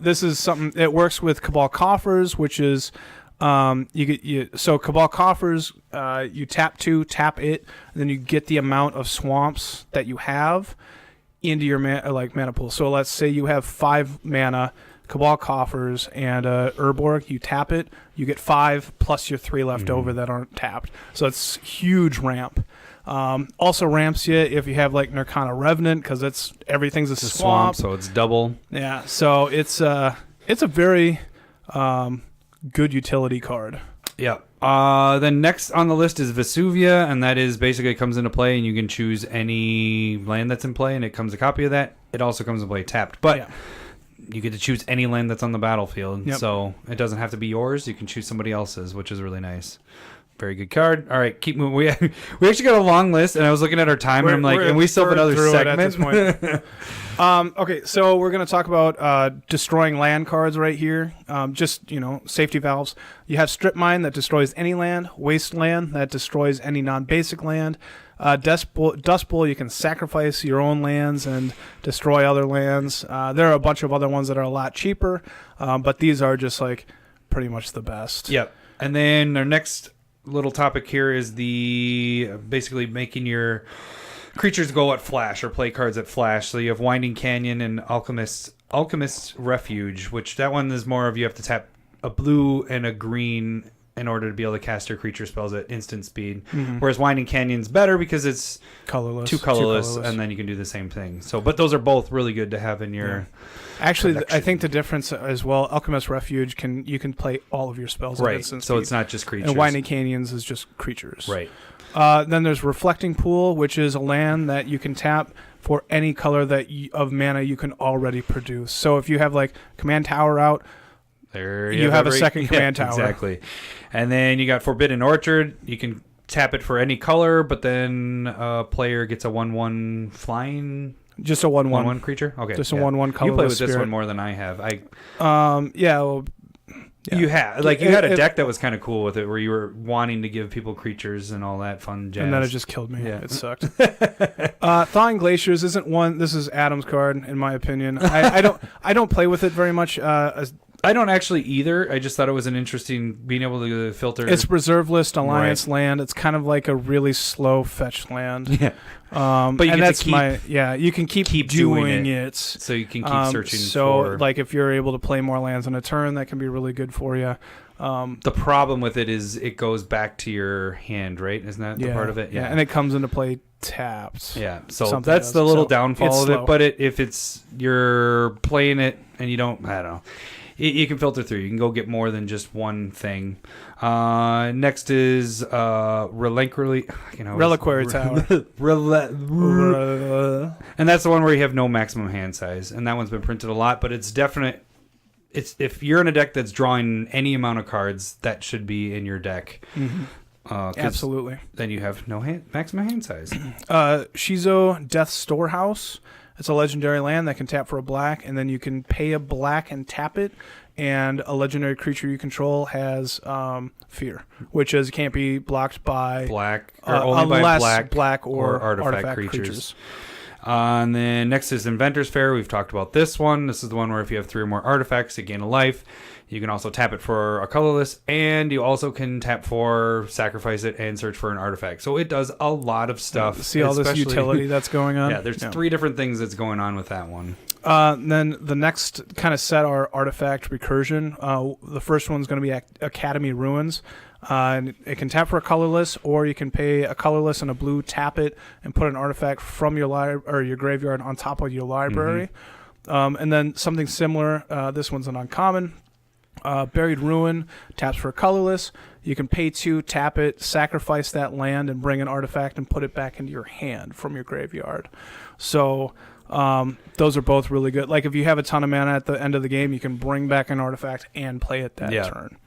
This is something that works with Cabal Coffers, which is so Cabal Coffers, you tap 2, tap it, and then you get the amount of swamps that you have into your mana pool. So let's say you have 5 mana, Cabal, Coffers, and Urborg. You tap it, you get 5 plus your 3 left over that aren't tapped. So it's huge ramp. Also ramps you if you have like Nirkana Revenant, because everything's a swamp, so it's double. Yeah, so it's a very good utility card. Yeah. Then next on the list is Vesuva, and that is basically comes into play, and you can choose any land that's in play, and it comes a copy of that. It also comes into play tapped, but you get to choose any land that's on the battlefield, so it doesn't have to be yours. You can choose somebody else's, which is really nice. Very good card. All right, keep moving. We actually got a long list, and I was looking at our time, and I'm like, and we still have another segment. At this point. Okay, so we're going to talk about destroying land cards right here. Just, safety valves. You have Strip Mine that destroys any land, Wasteland that destroys any non-basic land, Dustbowl, you can sacrifice your own lands and destroy other lands. There are a bunch of other ones that are a lot cheaper, but these are just like pretty much the best. Yep. And then our next little topic here is the basically making your creatures go at flash or play cards at flash. So you have Winding Canyon and Alchemist Refuge, which that one is more of you have to tap a blue and a green in order to be able to cast your creature spells at instant speed. Mm-hmm. Whereas Winding Canyon's better because it's two colorless, and then you can do the same thing. So, but those are both really good to have in your Actually, I think the difference as well, Alchemist Refuge you can play all of your spells at instant speed. So it's not just creatures. And Winding Canyons is just creatures. Right. Then there's Reflecting Pool, which is a land that you can tap for any color of mana you can already produce. So if you have like Command Tower out, there you have a second Command Tower. Exactly. And then you got Forbidden Orchard. You can tap it for any color, but then a player gets a 1/1 flying. Just a 1/1. 1/1 creature? Okay. Just a 1/1 colorless. You play with spirit. this one more than I have. You had you had a deck that was kind of cool with it, where you were wanting to give people creatures and all that fun jazz. And then it just killed me. Yeah. It sucked. Thawing Glaciers isn't one. This is Adam's card, in my opinion. I don't play with it very much. I don't actually either. I just thought it was an interesting being able to filter. It's reserve list Alliance land. It's kind of like a really slow fetch land. Yeah. But you can keep doing it. So you can keep searching for. Like if you're able to play more lands in a turn, that can be really good for you. The problem with it is it goes back to your hand, right? Isn't that the part of it? Yeah. And it comes into play tapped. Yeah. So that's the little downfall of it. But if you're playing it and you don't, I don't know. You can filter through. You can go get more than just one thing. Next is Reliquary Tower. And that's the one where you have no maximum hand size. And that one's been printed a lot, but it's definite. If you're in a deck that's drawing any amount of cards, that should be in your deck. Mm-hmm. Absolutely. Then you have no maximum hand size. Shizo, Death Storehouse. It's a legendary land that can tap for a black, and then you can pay a black and tap it, and a legendary creature you control has Fear, which is can't be blocked by black, or only by black or artifact creatures. And then next is Inventors Fair. We've talked about this one. This is the one where if you have 3 or more artifacts, you gain a life. You can also tap it for a colorless, and you also can tap for sacrifice it and search for an artifact. So it does a lot of stuff. See all this utility that's going on? Yeah, there's 3 different things that's going on with that one. Then the next kind of set are artifact recursion. The first one's going to be Academy Ruins. And it can tap for a colorless, or you can pay a colorless and a blue, tap it, and put an artifact from your graveyard on top of your library. Mm-hmm. And then something similar. This one's an uncommon. Buried Ruin taps for a colorless. You can pay 2, tap it, sacrifice that land, and bring an artifact and put it back into your hand from your graveyard. So those are both really good. Like if you have a ton of mana at the end of the game, you can bring back an artifact and play it that turn.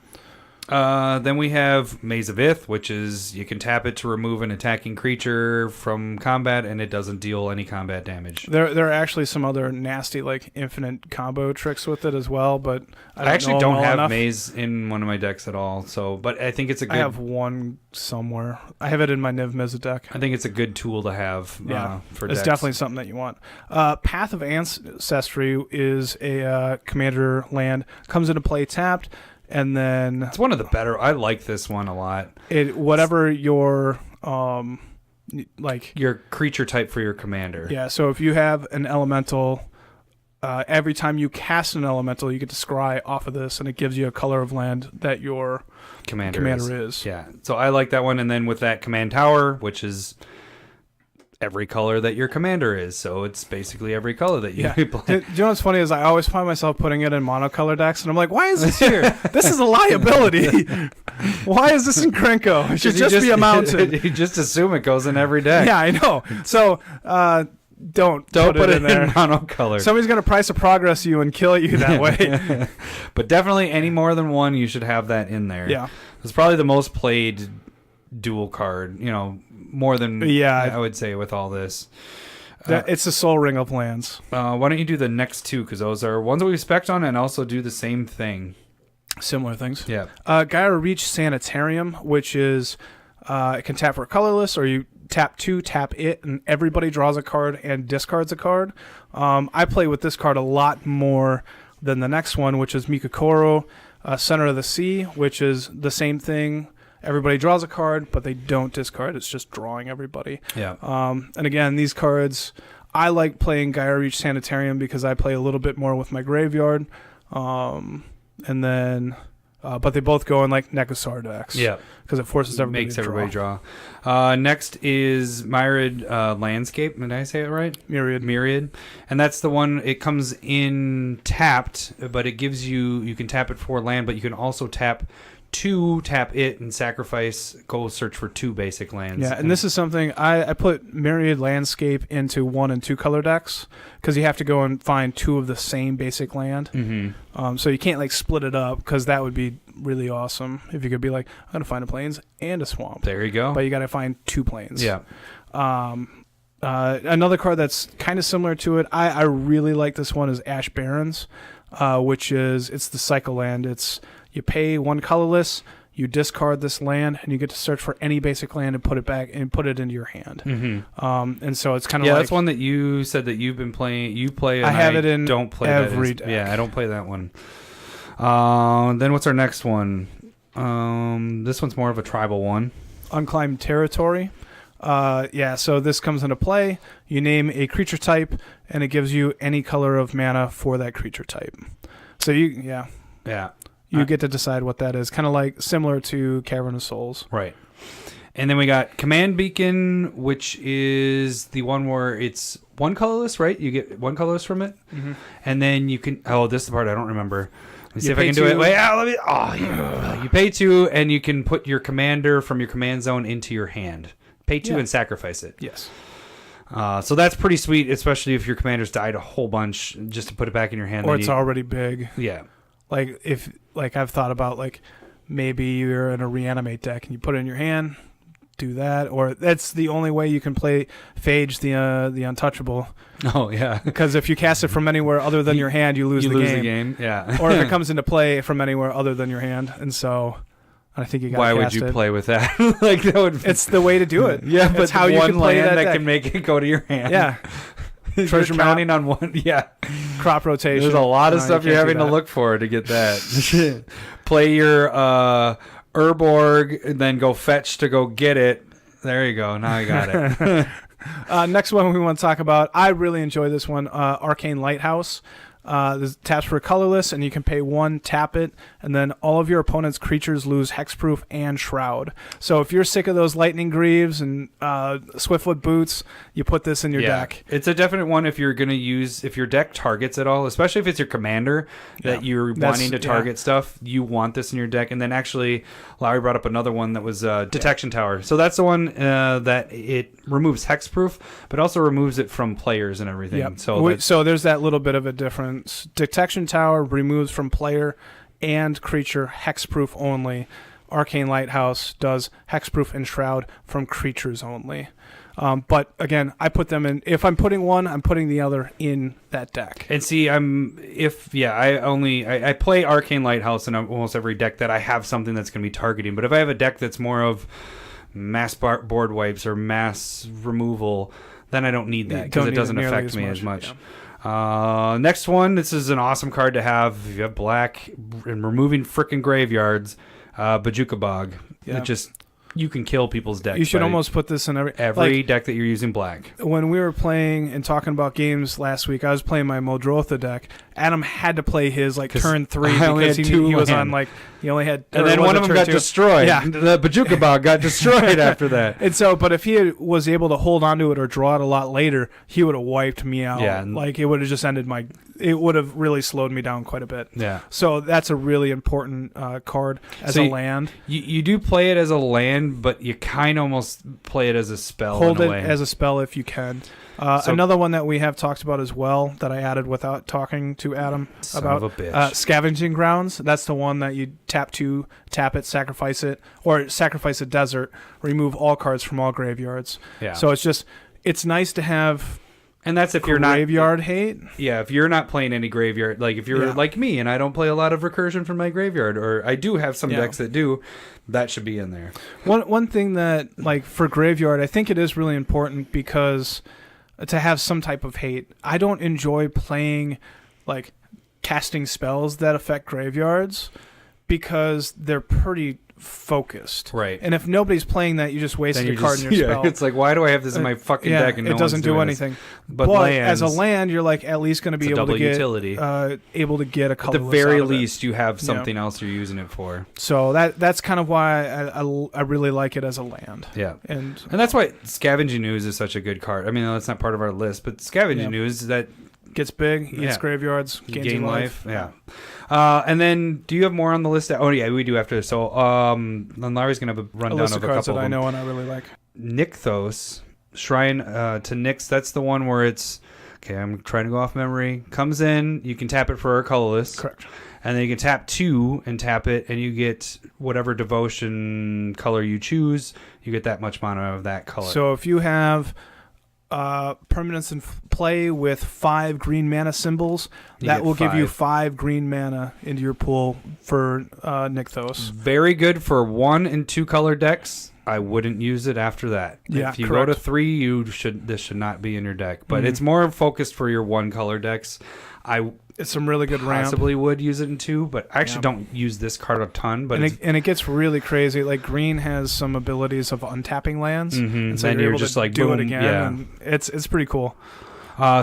Then we have Maze of Ith, which is you can tap it to remove an attacking creature from combat, and it doesn't deal any combat damage. There are actually some other nasty, like, infinite combo tricks with it as well, but I actually don't have Maze in one of my decks at all. So, but I think it's a good. I have one somewhere. I have it in my Niv Mizzet deck. I think it's a good tool to have. For it's decks. Definitely something that you want. Path of Ancestry is a commander land. Comes into play tapped. And then it's one of the better. I like this one a lot. Whatever your like your creature type for your commander. Yeah, so if you have an elemental, every time you cast an elemental, you get to scry off of this, and it gives you a color of land that your commander is. Yeah, so I like that one. And then with that command tower, which is every color that your commander is, so it's basically every color that you play. Do you know what's funny is I always find myself putting it in monocolor decks, and I'm like, why is this here? This is a liability. Why is this in Krenko? It should just be a mountain. You just assume it goes in every deck. Yeah, I know. So don't put it in there. Monocolor. Somebody's going to price of progress you and kill you that way. But definitely any more than one, you should have that in there. Yeah. It's probably the most played dual card, more than I would say with all this. It's the soul ring of lands. Why don't you do the next two, because those are ones that we've spec'd on and also do the same thing. Similar things. Yeah. Geier Reach Sanitarium, which is it can tap for a colorless, or you tap 2, tap it, and everybody draws a card and discards a card. I play with this card a lot more than the next one, which is Mikokoro, Center of the Sea, which is the same thing. Everybody draws a card, but they don't discard. It's just drawing everybody. Yeah. And again, these cards, I like playing Geier Reach Sanitarium because I play a little bit more with my graveyard. And then, but they both go in like Nekasar decks. Yeah. Because it forces everybody Makes to everybody draw. Next is Myriad Landscape. Did I say it right? Myriad. And that's the one, it comes in tapped, but it gives you can tap it for land, but you can also tap 2, tap it, and sacrifice, go search for 2 basic lands. Yeah, and this is something, I put Myriad Landscape into 1 and 2 color decks, because you have to go and find 2 of the same basic land. Mm-hmm. So you can't like split it up, because that would be really awesome if you could be like, I'm going to find a plains and a swamp. There you go. But you got to find 2 plains. Yeah. Another card that's kind of similar to it, I really like this one, is Ash Barrens, which is, it's the cycle land. It's, you pay 1 colorless, you discard this land, and you get to search for any basic land and put it back and put it into your hand. Mm-hmm. And so it's kind of like, that's one that you said that you've been playing. You play. And I have it in don't play every deck. Yeah, I don't play that one. Then what's our next one? This one's more of a tribal one. Unclaimed Territory. So this comes into play. You name a creature type, and it gives you any color of mana for that creature type. So you get to decide what that is. Kind of like similar to Cavern of Souls. Right. And then we got Command Beacon, which is the one where it's 1 colorless, right? You get 1 colorless from it. Mm-hmm. And then you can... Oh, this is the part I don't remember. Let me see if I can do it. Wait, let me... Oh, you pay 2, and you can put your commander from your command zone into your hand. Pay 2 and sacrifice it. Yes. So that's pretty sweet, especially if your commander's died a whole bunch, just to put it back in your hand. Or it's already big. Yeah. Like if I've thought about like maybe you're in a reanimate deck and you put it in your hand, do that, or that's the only way you can play Phage the Untouchable. Oh yeah, because if you cast it from anywhere other than your hand, you lose the game. Yeah, or if it comes into play from anywhere other than your hand, and so I think you got. Why would you play with that? Like that would. It's the way to do it. Yeah, but it's how you can play that can make it go to your hand. Yeah. Treasure counting on one, crop rotation. There's a lot of stuff you're having to look for to get that. Play your Urborg, and then go fetch to go get it. There you go. Now I got it. Next one we want to talk about. I really enjoy this one. Arcane Lighthouse. This taps for a colorless, and you can pay 1, tap it, and then all of your opponent's creatures lose hexproof and shroud. So if you're sick of those lightning greaves and swiftfoot boots, you put this in your deck. It's a definite one if you're going to use, if your deck targets at all, especially if it's your commander that you're wanting to target stuff, you want this in your deck. And then actually, Lowry brought up another one that was Detection Tower. So that's the one that it removes hexproof, but also removes it from players and everything. Yep. So there's that little bit of a difference. Detection Tower removes from player and creature hexproof only. Arcane Lighthouse does hexproof and shroud from creatures only. But again, I put them in. If I'm putting one, I'm putting the other in that deck. And see, I play Arcane Lighthouse in almost every deck that I have something that's going to be targeting. But if I have a deck that's more of mass board wipes or mass removal, then I don't need that because it doesn't affect me as much. Yeah. Next one, this is an awesome card to have if you have black and removing frickin' graveyards. Bajuka Bog. Yeah. It just you can kill people's decks. You should almost put this in every deck that you're using black. When we were playing and talking about games last week, I was playing my Modrotha deck. Adam had to play his turn 3 because he was on he only had. And then one of them got destroyed. Yeah, the Bajuka Bog got destroyed after that. And so, but if he was able to hold onto it or draw it a lot later, he would have wiped me out. Yeah, it would have just ended it would have really slowed me down quite a bit. Yeah. So that's a really important card as a land. You do play it as a land, but you kind of almost play it as a spell. Hold in a it way. as a spell if you can. Another one that we have talked about as well that I added without talking to Adam about Scavenging Grounds. That's the one that you tap it, sacrifice it, or sacrifice a desert, remove all cards from all graveyards. Yeah. So it's nice to have. And that's if you're not graveyard hate. Yeah, if you're not playing any graveyard, like if you're like me and I don't play a lot of recursion from my graveyard, or I do have some decks that do, that should be in there. One thing that for graveyard, I think it is really important because to have some type of hate. I don't enjoy playing casting spells that affect graveyards because they're pretty focused. Right. And if nobody's playing that, you just wasted a card in your spell. It's like, why do I have this in my fucking deck and it doesn't do anything. But as a land, you're at least going to be able to get utility. Able to get a colorless. At the very least, you have something else you're using it for. So that's kind of why I really like it as a land. Yeah. And that's why Scavenging Ooze is such a good card. I mean, that's not part of our list, but Scavenging Ooze that gets big, eats graveyards, gains life. Yeah. And then, do you have more on the list? Oh, yeah, we do after. So, then Larry's going to have a rundown of a cards couple that of I know and I really like. Nykthos, Shrine to Nyx. That's the one where it's... Okay, I'm trying to go off memory. Comes in, you can tap it for a colorless. Correct. And then you can tap 2 and tap it, and you get whatever devotion color you choose. You get that much mana of that color. So if you have... permanents in play with 5 green mana symbols, that will give you 5 green mana into your pool for Nykthos. Very good for 1 and 2 color decks. I wouldn't use it after that. Yeah, if you correct. go to 3, this should not be in your deck. But it's more focused for your 1 color decks. It's some really good ramp. Possibly would use it in 2, but I actually don't use this card a ton. But it gets really crazy. Green has some abilities of untapping lands, and so then you're you're able just to do boom, it again. Yeah. And it's pretty cool.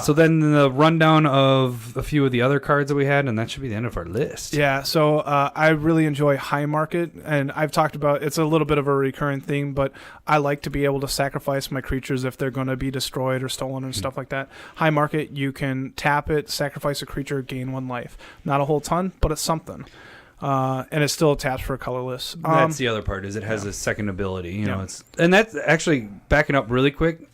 So then the rundown of a few of the other cards that we had, and that should be the end of our list. Yeah, so I really enjoy High Market, and I've talked about it's a little bit of a recurring theme, but I like to be able to sacrifice my creatures if they're going to be destroyed or stolen and stuff like that. High Market, you can tap it, sacrifice a creature, gain 1 life. Not a whole ton, but it's something. And it still taps for a colorless. That's the other part, is it has a second ability. You know, and that's actually backing up really quick.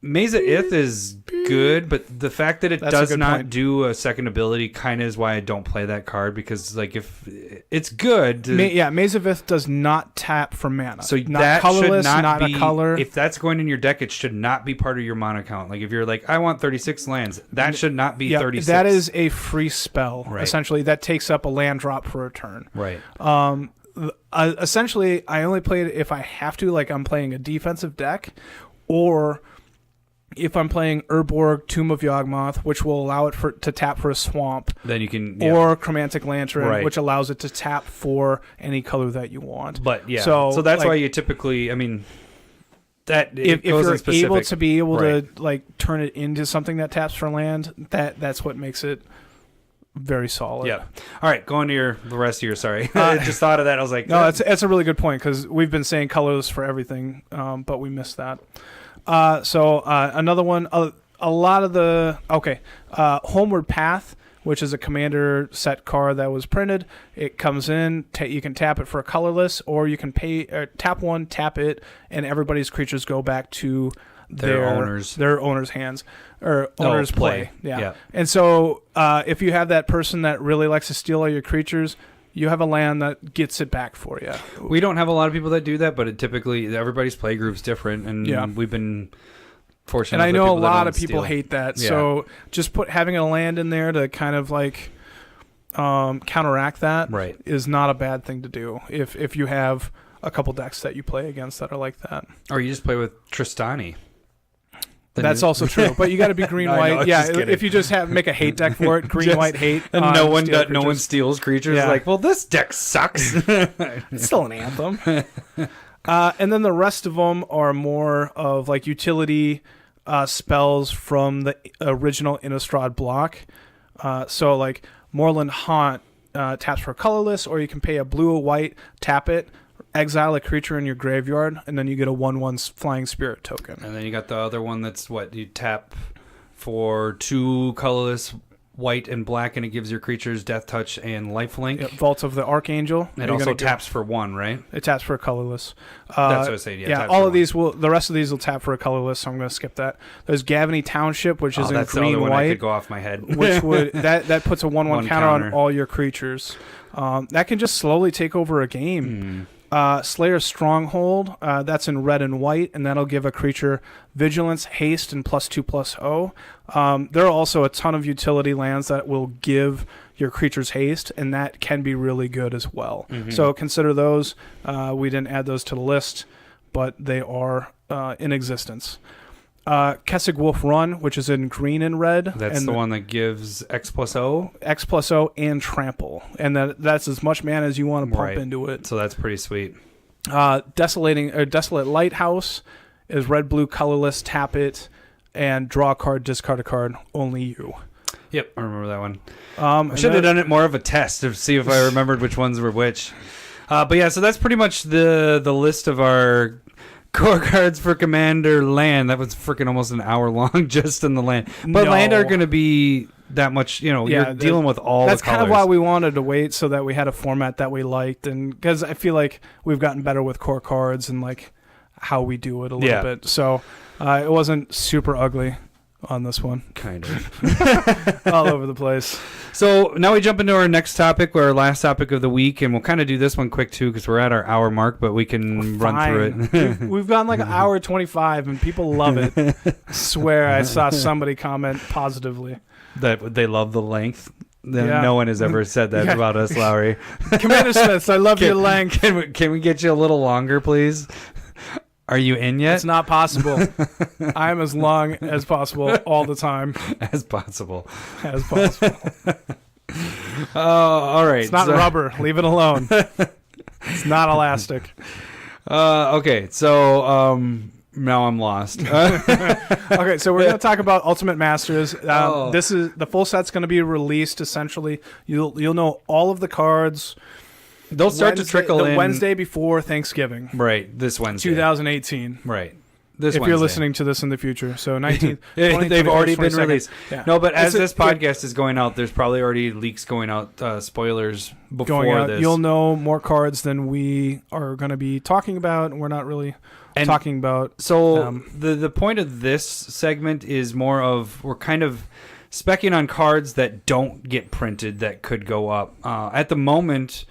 Maze of Ith is good, but the fact that it does not do a second ability kind of is why I don't play that card, because if it's good. Maze of Ith does not tap for mana. So not that colorless, should not be, a color. If that's going in your deck, it should not be part of your mana count. If you're I want 36 lands, that should not be 36. That is a free spell, essentially, that takes up a land drop for a turn. Right. Essentially, I only play it if I have to, I'm playing a defensive deck, or... if I'm playing Urborg, Tomb of Yawgmoth, which will allow it to tap for a swamp, then you can, or Chromantic Lantern, which allows it to tap for any color that you want. But so that's why you typically, that if you're able to be able to turn it into something that taps for land, that's what makes it very solid. Yeah. All right, going to the rest of your. Sorry, I just thought of that. I was like, no, that's a really good point, because we've been saying colorless for everything, but we missed that. So another one, a lot of the Homeward Path, which is a commander set card that was printed. It comes in, you can tap it for a colorless, or you can tap 1, tap it, and everybody's creatures go back to their owner's hands or owner's play. Yeah. And so if you have that person that really likes to steal all your creatures, you have a land that gets it back for you. We don't have a lot of people that do that, but typically everybody's play group's different, and we've been fortunate. And I know a lot of people hate that, so just having a land in there to kind of counteract that is not a bad thing to do if you have a couple decks that you play against that are like that. Or you just play with Tristani. That's also true, but you got to be green white. If you just make a hate deck for it, green white hate, and no one steals creatures. Well, this deck sucks. It's still an anthem. And then the rest of them are more of like utility spells from the original Innistrad block. So like Moorland Haunt taps for colorless, or you can pay a blue or white, tap it, exile a creature in your graveyard, and then you get a 1/1 flying spirit token. And then you got the other one that's what you tap for 2 colorless, white and black, and it gives your creatures death touch and lifelink. Yep, Vault of the Archangel. It also taps for 1, right? It taps for a colorless. That's what I was saying. Yeah, all of these will. The rest of these will tap for a colorless, so I'm going to skip that. There's Gavany Township, which is in that's green the other one white. I could go off my head. Which would that puts a 1/1 counter on all your creatures. That can just slowly take over a game. Slayer's Stronghold, that's in red and white, and that'll give a creature vigilance, haste, and +2/+0. There are also a ton of utility lands that will give your creatures haste, and that can be really good as well. So consider those. We didn't add those to the list, but they are in existence. Kessig-Wolf Run, which is in green and red. That's the one that gives X+0? X+0 and Trample. And that's as much mana as you want to pump into it. So that's pretty sweet. Desolate Lighthouse is red-blue colorless, tap it, and draw a card, discard a card, only you. Yep, I remember that one. I should have done it more of a test to see if I remembered which ones were which. But yeah, so that's pretty much the list of our core cards for Commander land. That was freaking almost an hour long just in the land. But land aren't going to be that much, you're dealing with all the colors. That's kind of why we wanted to wait, so that we had a format that we liked. And because I feel like we've gotten better with core cards and like how we do it a little bit. So it wasn't super ugly on this one. Kind of. All over the place. So now we jump into our next topic, or our last topic of the week, and we'll kind of do this one quick too because we're at our hour mark, but we can run through it. We've gone like an hour 25 and people love it. I swear I saw somebody comment positively. That they love the length. No one has ever said that about us, Lowry. Commander Smiths, I love your length. Can we get you a little longer, please? Are you in yet? It's not possible. I'm as long as possible all the time. As possible. As possible. All right. It's not rubber. Leave it alone. It's not elastic. Okay, so now I'm lost. Okay, so we're going to talk about Ultimate Masters. This is the full set's going to be released. Essentially, you'll know all of the cards. They'll start to trickle in Wednesday before Thanksgiving. Right, this Wednesday. 2018. Right. If you're listening to this in the future. So 19th. They've already been released. Yeah. No, but as this podcast is going out, there's probably already leaks going out, spoilers before this. You'll know more cards than we are going to be talking about, and we're not really talking about. So the point of this segment is more of we're kind of speccing on cards that don't get printed that could go up. At the moment,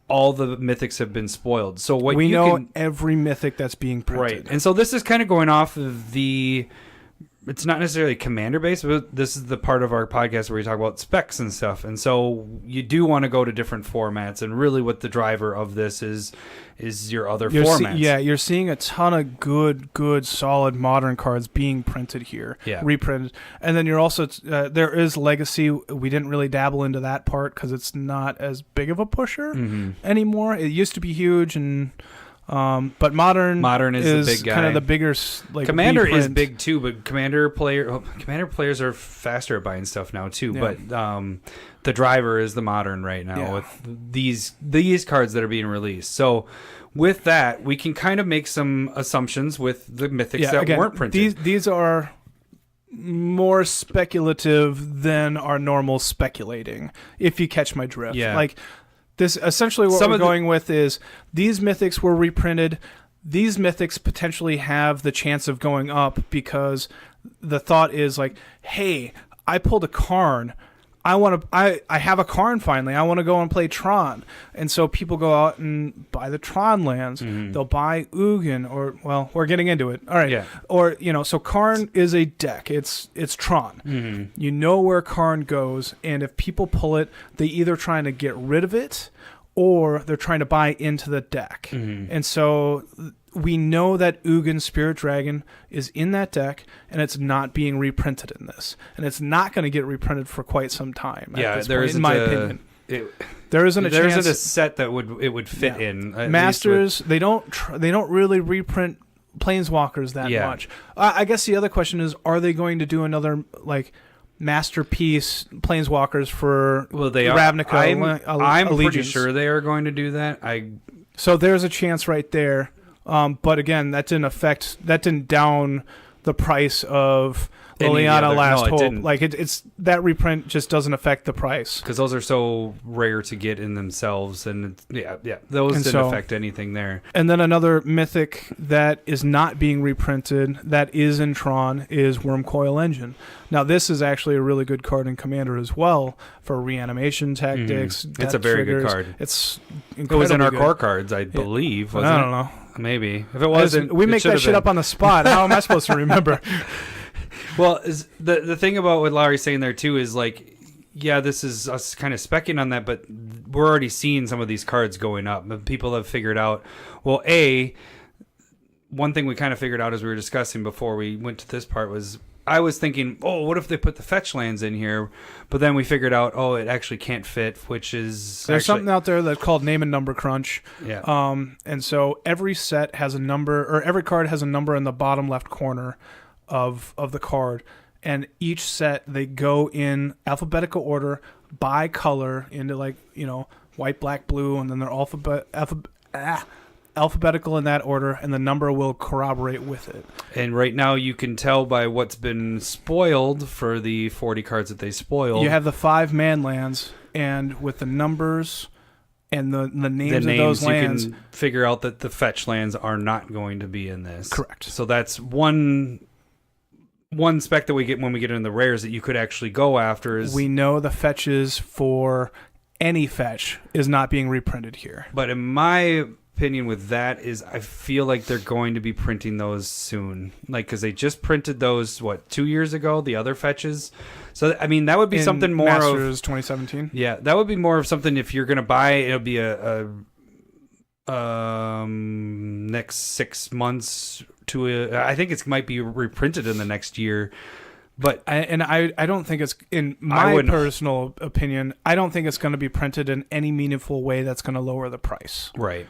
all the mythics have been spoiled. So what we know every mythic that's being printed. Right. And so this is kind of going off of it's not necessarily commander based, but this is the part of our podcast where we talk about specs and stuff. And so you do want to go to different formats, and really what the driver of this is your other formats. You're seeing a ton of good, solid modern cards being printed here, reprinted. And then you're also, there is Legacy. We didn't really dabble into that part because it's not as big of a pusher anymore. It used to be huge, and but modern is the big guy. Kind of the bigger, like Commander reprint. is big too, but Commander players are faster at buying stuff now too. Yeah. But the driver is the modern right now with these cards that are being released. So with that, we can kind of make some assumptions with the mythics that weren't printed. These are more speculative than our normal speculating, if you catch my drift. Yeah. Like this, essentially what we're going with is these mythics were reprinted. These mythics potentially have the chance of going up because the thought is like, hey, I pulled a Karn. I have a Karn finally. I want to go and play Tron. And so people go out and buy the Tron lands. They'll buy Ugin, or, well, we're getting into it. All right. Yeah. Or, so Karn is a deck. It's Tron. You know where Karn goes, and if people pull it, they either trying to get rid of it or they're trying to buy into the deck. And so we know that Ugin Spirit Dragon is in that deck, and it's not being reprinted in this. And it's not going to get reprinted for quite some time. Yeah, in my opinion. there isn't a chance. There isn't a set that would fit in. Masters, they don't really reprint Planeswalkers that much. I guess the other question is, are they going to do another like masterpiece Planeswalkers for Ravnica? I'm pretty sure they are going to do that. So there's a chance right there. But again, that didn't down the price of Liliana Last Hope. Like it's that reprint just doesn't affect the price because those are so rare to get in themselves, and those didn't affect anything there. And then another mythic that is not being reprinted that is in Tron is Wormcoil Engine. Now this is actually a really good card in Commander as well for reanimation tactics. It's a very good card. It's it was in our core cards, I believe. Wasn't I don't know. Maybe if it wasn't, we make that shit up on the spot. How am I supposed to remember? Well, the thing about what Larry's saying there too is like, yeah, this is us kind of specking on that, but we're already seeing some of these cards going up. People have figured out. Well, one thing we kind of figured out as we were discussing before we went to this part was I was thinking, oh, what if they put the fetch lands in here? But then we figured out, oh, it actually can't fit, which is there's something out there that's called name and number crunch. Yeah. And so every set has a number, or every card has a number in the bottom left corner of the card, and each set they go in alphabetical order by color into like white, black, blue, and then they're alphabetical in that order, and the number will corroborate with it. And right now you can tell by what's been spoiled for the 40 cards that they spoiled. You have the 5 man lands, and with the numbers and the names of those lands, you can figure out that the fetch lands are not going to be in this. Correct. So that's one spec that we get when we get into the rares that you could actually go after. Is we know the fetches for any fetch is not being reprinted here. But in my opinion with that is I feel like they're going to be printing those soon, like because they just printed those 2 years ago, the other fetches. So I mean that would be something more Masters 2017. Yeah, that would be more of something if you're going to buy. It'll be a next 6 months to I think it might be reprinted in the next year. But I don't think it's, in my personal opinion, I don't think it's going to be printed in any meaningful way that's going to lower the price. Right.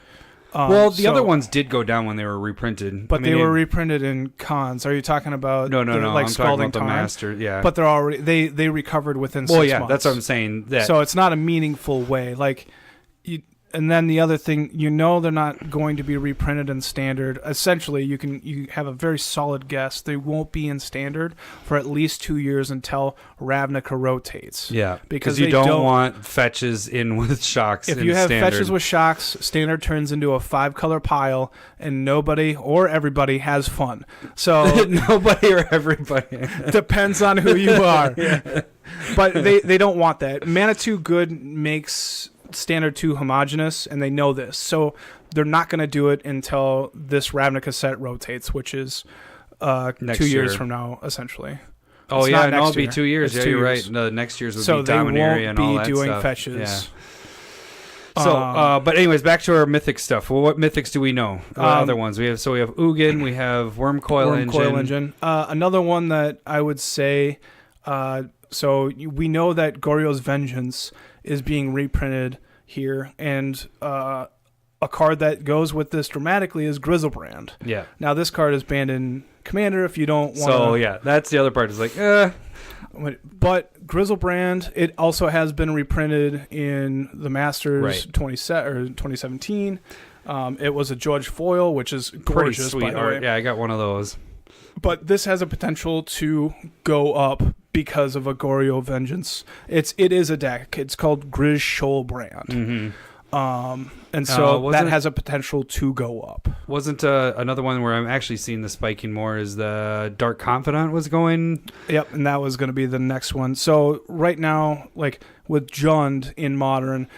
Well, the other ones did go down when they were reprinted. But they were reprinted in cons. Are you talking about No. Like I'm Scalding talking about the Tarn? Master, yeah. But they're already they recovered within 6 months. That's what I'm saying. So it's not a meaningful way. Like and then the other thing, they're not going to be reprinted in standard. Essentially, you have a very solid guess. They won't be in standard for at least 2 years until Ravnica rotates. Yeah, because you don't want fetches in with shocks. If you have fetches with shocks, standard turns into a 5-color pile, and nobody or everybody has fun. So nobody or everybody depends on who you are. Yeah. But they don't want that. Mana 2 good makes standard 2 homogenous, and they know this, so they're not going to do it until this Ravnica set rotates, which is 2 years from now, essentially. It'll be 2 years. Yeah, you're right. No, next year's would be Dominaria and all that stuff. So they won't be doing fetches. Yeah. So, but anyways, back to our mythic stuff. Well, what mythics do we know? Other ones we have. So we have Ugin, we have Wormcoil Engine. Another one that I would say. So we know that Goryo's Vengeance is being reprinted here, and a card that goes with this dramatically is Grizzlebrand. Yeah. Now this card is banned in Commander if you don't want. So yeah, that's the other part. Is like, But Grizzlebrand, it also has been reprinted in the Masters 2017. It was a George foil, which is gorgeous. Pretty sweet art. Yeah, I got one of those. But this has a potential to go up because of a Goryo Vengeance. It is a deck. It's called Grizz Shoalbrand. Mm-hmm. And so that has a potential to go up. Wasn't another one where I'm actually seeing the spiking more is the Dark Confidant was going? Yep, and that was going to be the next one. So right now, like with Jund in Modern,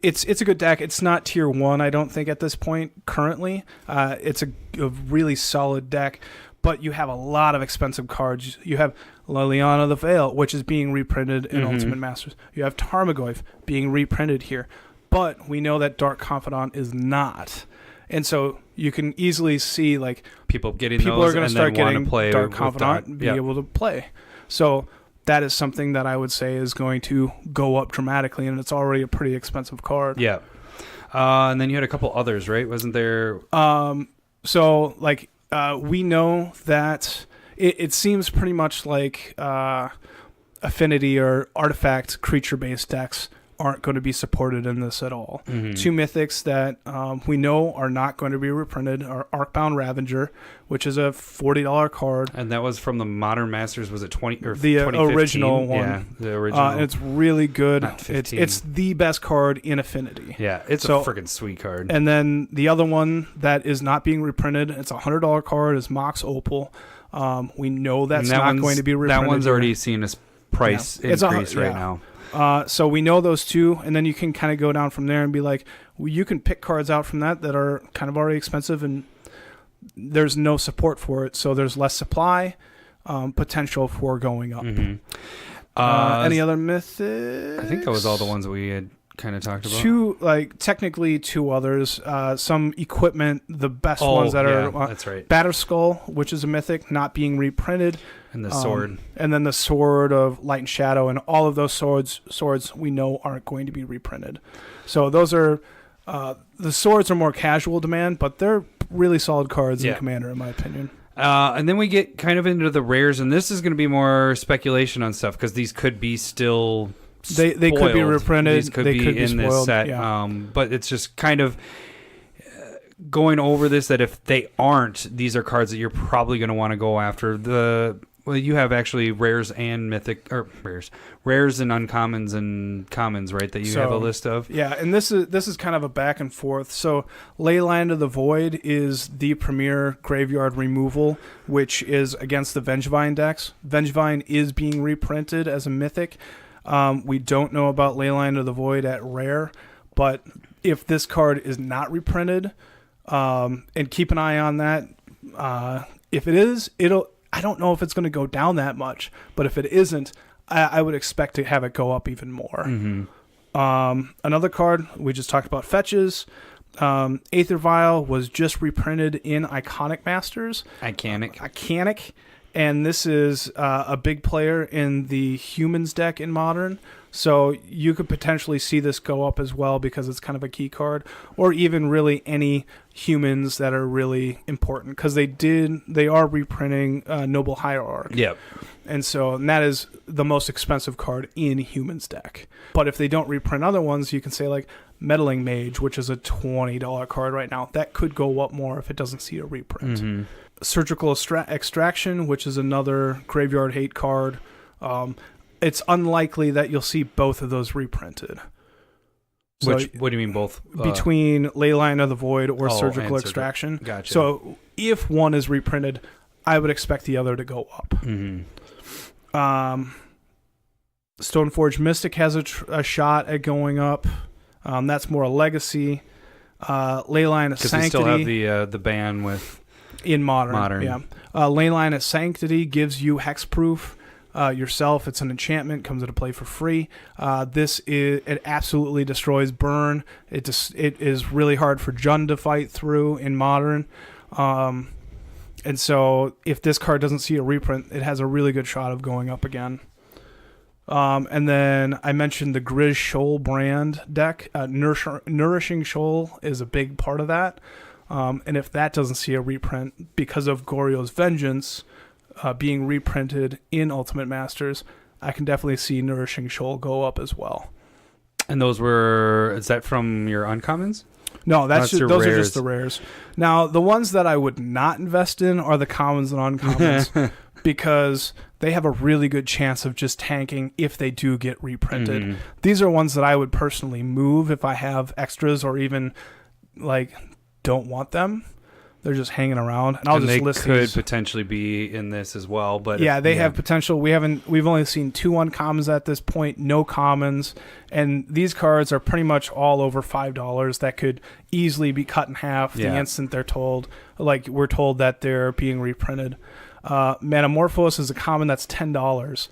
it's a good deck. It's not tier 1, I don't think, at this point currently. It's a really solid deck, but you have a lot of expensive cards. You have Liliana the Veil, which is being reprinted in Ultimate Masters. You have Tarmogoyf being reprinted here. But we know that Dark Confidant is not. And so you can easily see like people are going to start getting Dark Confidant and be able to play. So that is something that I would say is going to go up dramatically, and it's already a pretty expensive card. Yeah. And then you had a couple others, right? Wasn't there? So, like, we know that it seems pretty much like affinity or artifact creature-based decks aren't going to be supported in this at all. Mm-hmm. Two mythics that we know are not going to be reprinted are Arcbound Ravager, which is a $40 card. And that was from the Modern Masters. Was it 20 or the 2015? original one? Yeah, the original. And it's really good. Not 15. It's the best card in Affinity. Yeah, it's a freaking sweet card. And then the other one that is not being reprinted, it's a $100 card, is Mox Opal. We know that's not going to be reprinted. That one's already seen a price increase right now. So we know those two, and then you can kind of go down from there and be like, well, you can pick cards out from that are kind of already expensive, and there's no support for it, so there's less supply, potential for going up. Mm-hmm. Any other mythics? I think that was all the ones that we had kind of talked about. Technically two others. Some equipment, the best ones that are... that's right. Batterskull, which is a mythic, not being reprinted. And the sword. And then the Sword of Light and Shadow, and all of those swords we know aren't going to be reprinted. So those are... the swords are more casual demand, but they're really solid cards in Commander, in my opinion. And then we get kind of into the rares, and this is going to be more speculation on stuff, because these could be still... They could be reprinted. These could be in spoiled. this set. Yeah. But it's just kind of going over this, that if they aren't, these are cards that you're probably going to want to go after. Well, you have actually rares and rares and uncommons and commons, right? That you have a list of. Yeah, and this is kind of a back and forth. So, Leyline of the Void is the premier graveyard removal, which is against the Vengevine decks. Vengevine is being reprinted as a mythic. We don't know about Leyline of the Void at rare, but if this card is not reprinted, and keep an eye on that. If it is, I don't know if it's going to go down that much, but if it isn't, I would expect to have it go up even more. Mm-hmm. Another card, we just talked about fetches. Aether Vial was just reprinted in Iconic Masters. Iconic. And this is a big player in the Humans deck in Modern. So you could potentially see this go up as well because it's kind of a key card, or even really any humans that are really important, because they are reprinting Noble Hierarch. Yep. And that is the most expensive card in Humans deck. But if they don't reprint other ones, you can say like Meddling Mage, which is a $20 card right now. That could go up more if it doesn't see a reprint. Mm-hmm. Surgical Extraction, which is another graveyard hate card. It's unlikely that you'll see both of those reprinted. So what do you mean both? Between Leyline of the Void or Surgical Extraction. Gotcha. So if one is reprinted, I would expect the other to go up. Mm-hmm. Stoneforge Mystic has a shot at going up. That's more a legacy. Leyline of Sanctity. Because we still have the ban with... In Modern. Yeah. Leyline of Sanctity gives you hexproof. Yourself, it's an enchantment, comes into play for free. It absolutely destroys burn. It is really hard for Jund to fight through in Modern. And so if this card doesn't see a reprint, it has a really good shot of going up again. And then I mentioned the Grizz Shoal brand deck. Nourishing Shoal is a big part of that. And if that doesn't see a reprint because of Goryo's Vengeance being reprinted in Ultimate Masters, I can definitely see Nourishing Shoal go up as well. And is that from your uncommons? No, those are just the rares. Now, the ones that I would not invest in are the commons and uncommons because they have a really good chance of just tanking if they do get reprinted. Mm-hmm. These are ones that I would personally move if I have extras or even don't want them. They're just hanging around, and I'll just list these. They could potentially be in this as well, but they have potential. We've only seen 2 uncommons at this point, no commons, and these cards are pretty much all over $5 that could easily be cut in half the instant they're told. We're told that they're being reprinted. Metamorphose is a common that's $10.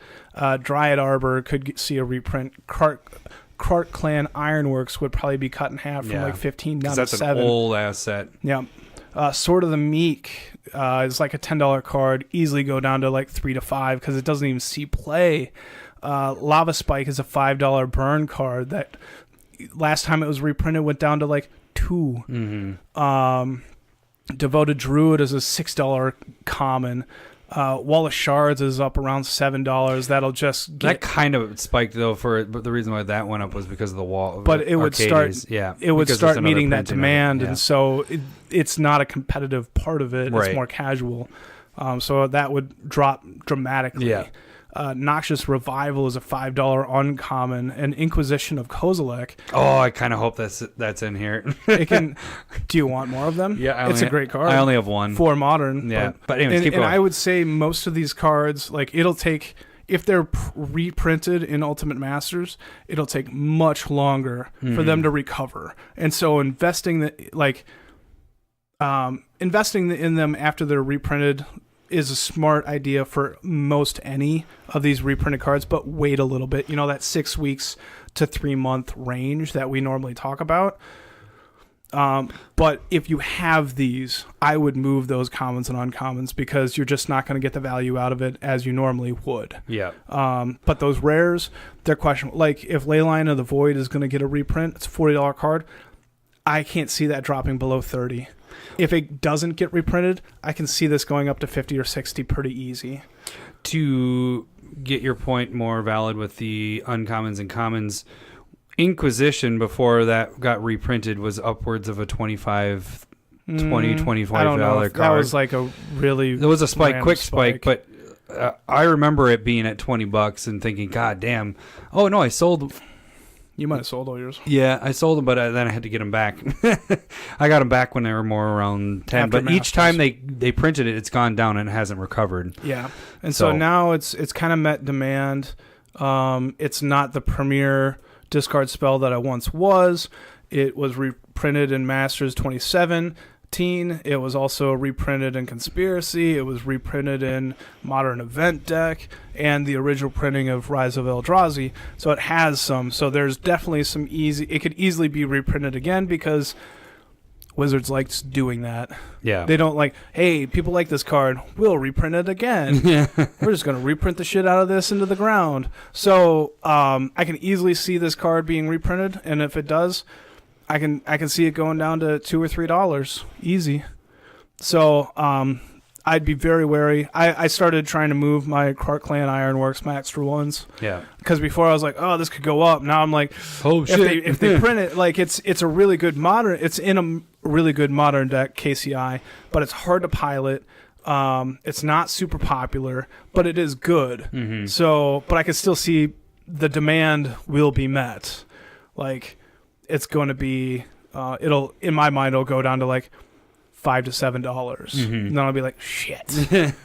Dryad Arbor could see a reprint. Krark Clan Ironworks would probably be cut in half from 15 down to 7. That's an old asset. Yeah. Sword of the Meek is like a $10 card, easily go down to like 3 to 5 because it doesn't even see play. Lava Spike is a $5 burn card that last time it was reprinted went down to like 2. Devoted Druid is a $6 common. Wall of Shards is up around $7. That'll just get... That kind of spiked though, but the reason why that went up was because of the wall. But it would Arcades. start. It would start meeting that demand, and so it's not a competitive part of it. Right. It's more casual. So that would drop dramatically. Yeah. Noxious Revival is a $5 uncommon, and Inquisition of Kozilek. Oh, I kind of hope that's in here. It can. Do you want more of them? Yeah, it's a great card. I only have one for Modern. Yeah, but anyways, keep going. And I would say most of these cards, like it'll take, if they're reprinted in Ultimate Masters, it'll take much longer for them to recover. And so investing in them after they're reprinted is a smart idea for most any of these reprinted cards, but wait a little bit. That 6 weeks to 3 month range that we normally talk about. But if you have these, I would move those commons and uncommons because you're just not going to get the value out of it as you normally would. Yeah. But those rares, they're questionable. Like if Leyline of the Void is going to get a reprint, it's a $40 card. I can't see that dropping below 30. If it doesn't get reprinted, I can see this going up to 50 or 60 pretty easy. To get your point more valid with the uncommons and commons, Inquisition, before that got reprinted, was upwards of a $25 card. That was like a really... There was a quick spike, but I remember it being at $20 and thinking, God damn. Oh, no, I sold... You might have sold all yours. Yeah, I sold them, but then I had to get them back. I got them back when they were more around 10. After but each time they printed it, it's gone down and it hasn't recovered. Yeah, and so now it's kind of met demand. It's not the premier discard spell that it once was. It was reprinted in Masters 2017. It was also reprinted in Conspiracy. It was reprinted in Modern Event Deck and the original printing of Rise of Eldrazi. So it has some. So there's definitely some easy... It could easily be reprinted again because Wizards likes doing that. Yeah. They don't like, hey, people like this card. We'll reprint it again. We're just going to reprint the shit out of this into the ground. So I can easily see this card being reprinted. And if it does... I can see it going down to $2 or $3 easy. So I'd be very wary. I started trying to move my Clark Clan Ironworks, my extra ones. Yeah. Because before I was like, oh, this could go up. Now I'm like, oh shit. If they print it, like it's a really good modern. It's in a really good modern deck, KCI, but it's hard to pilot. It's not super popular, but it is good. Mm-hmm. So, but I can still see the demand will be met. Like. It's going to be, in my mind, it'll go down to like $5 to $7. Mm-hmm. And then I'll be like, shit.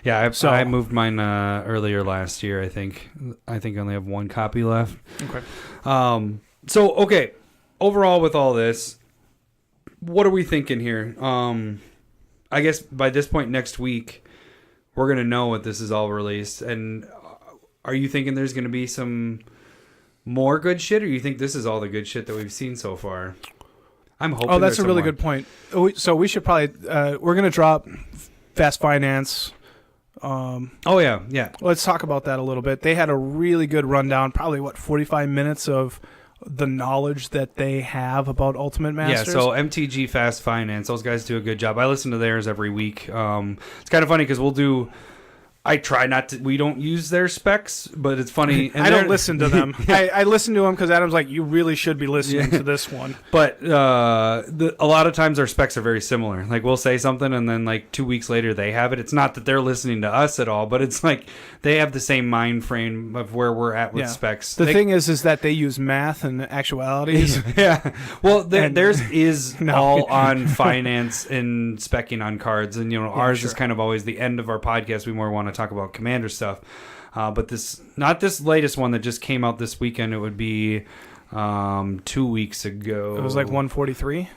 Yeah, I moved mine earlier last year, I think. I only have one copy left. Okay. Okay, overall with all this, what are we thinking here? I guess by this point next week, we're going to know what this is all released. And are you thinking there's going to be some... more good shit, or you think this is all the good shit that we've seen so far? I'm hoping. Oh, that's a really good point. So we should probably we're gonna drop Fast Finance. Oh yeah. Let's talk about that a little bit. They had a really good rundown, probably 45 minutes of the knowledge that they have about Ultimate Masters. Yeah, so MTG Fast Finance, those guys do a good job. I listen to theirs every week. It's kind of funny because we'll do. I try not to. We don't use their specs, but it's funny. And I don't listen to them. I listen to them because Adam's like, you really should be listening to this one. But a lot of times our specs are very similar. Like we'll say something, and then like 2 weeks later they have it. It's not that they're listening to us at all, but it's like they have the same mind frame of where we're at with specs. The thing is that they use math and actualities. Yeah. Well, theirs is all on finance and speccing on cards, and ours is kind of always the end of our podcast. We more want to talk about Commander stuff, but not this latest one that just came out this weekend. It would be 2 weeks ago. It was like 143.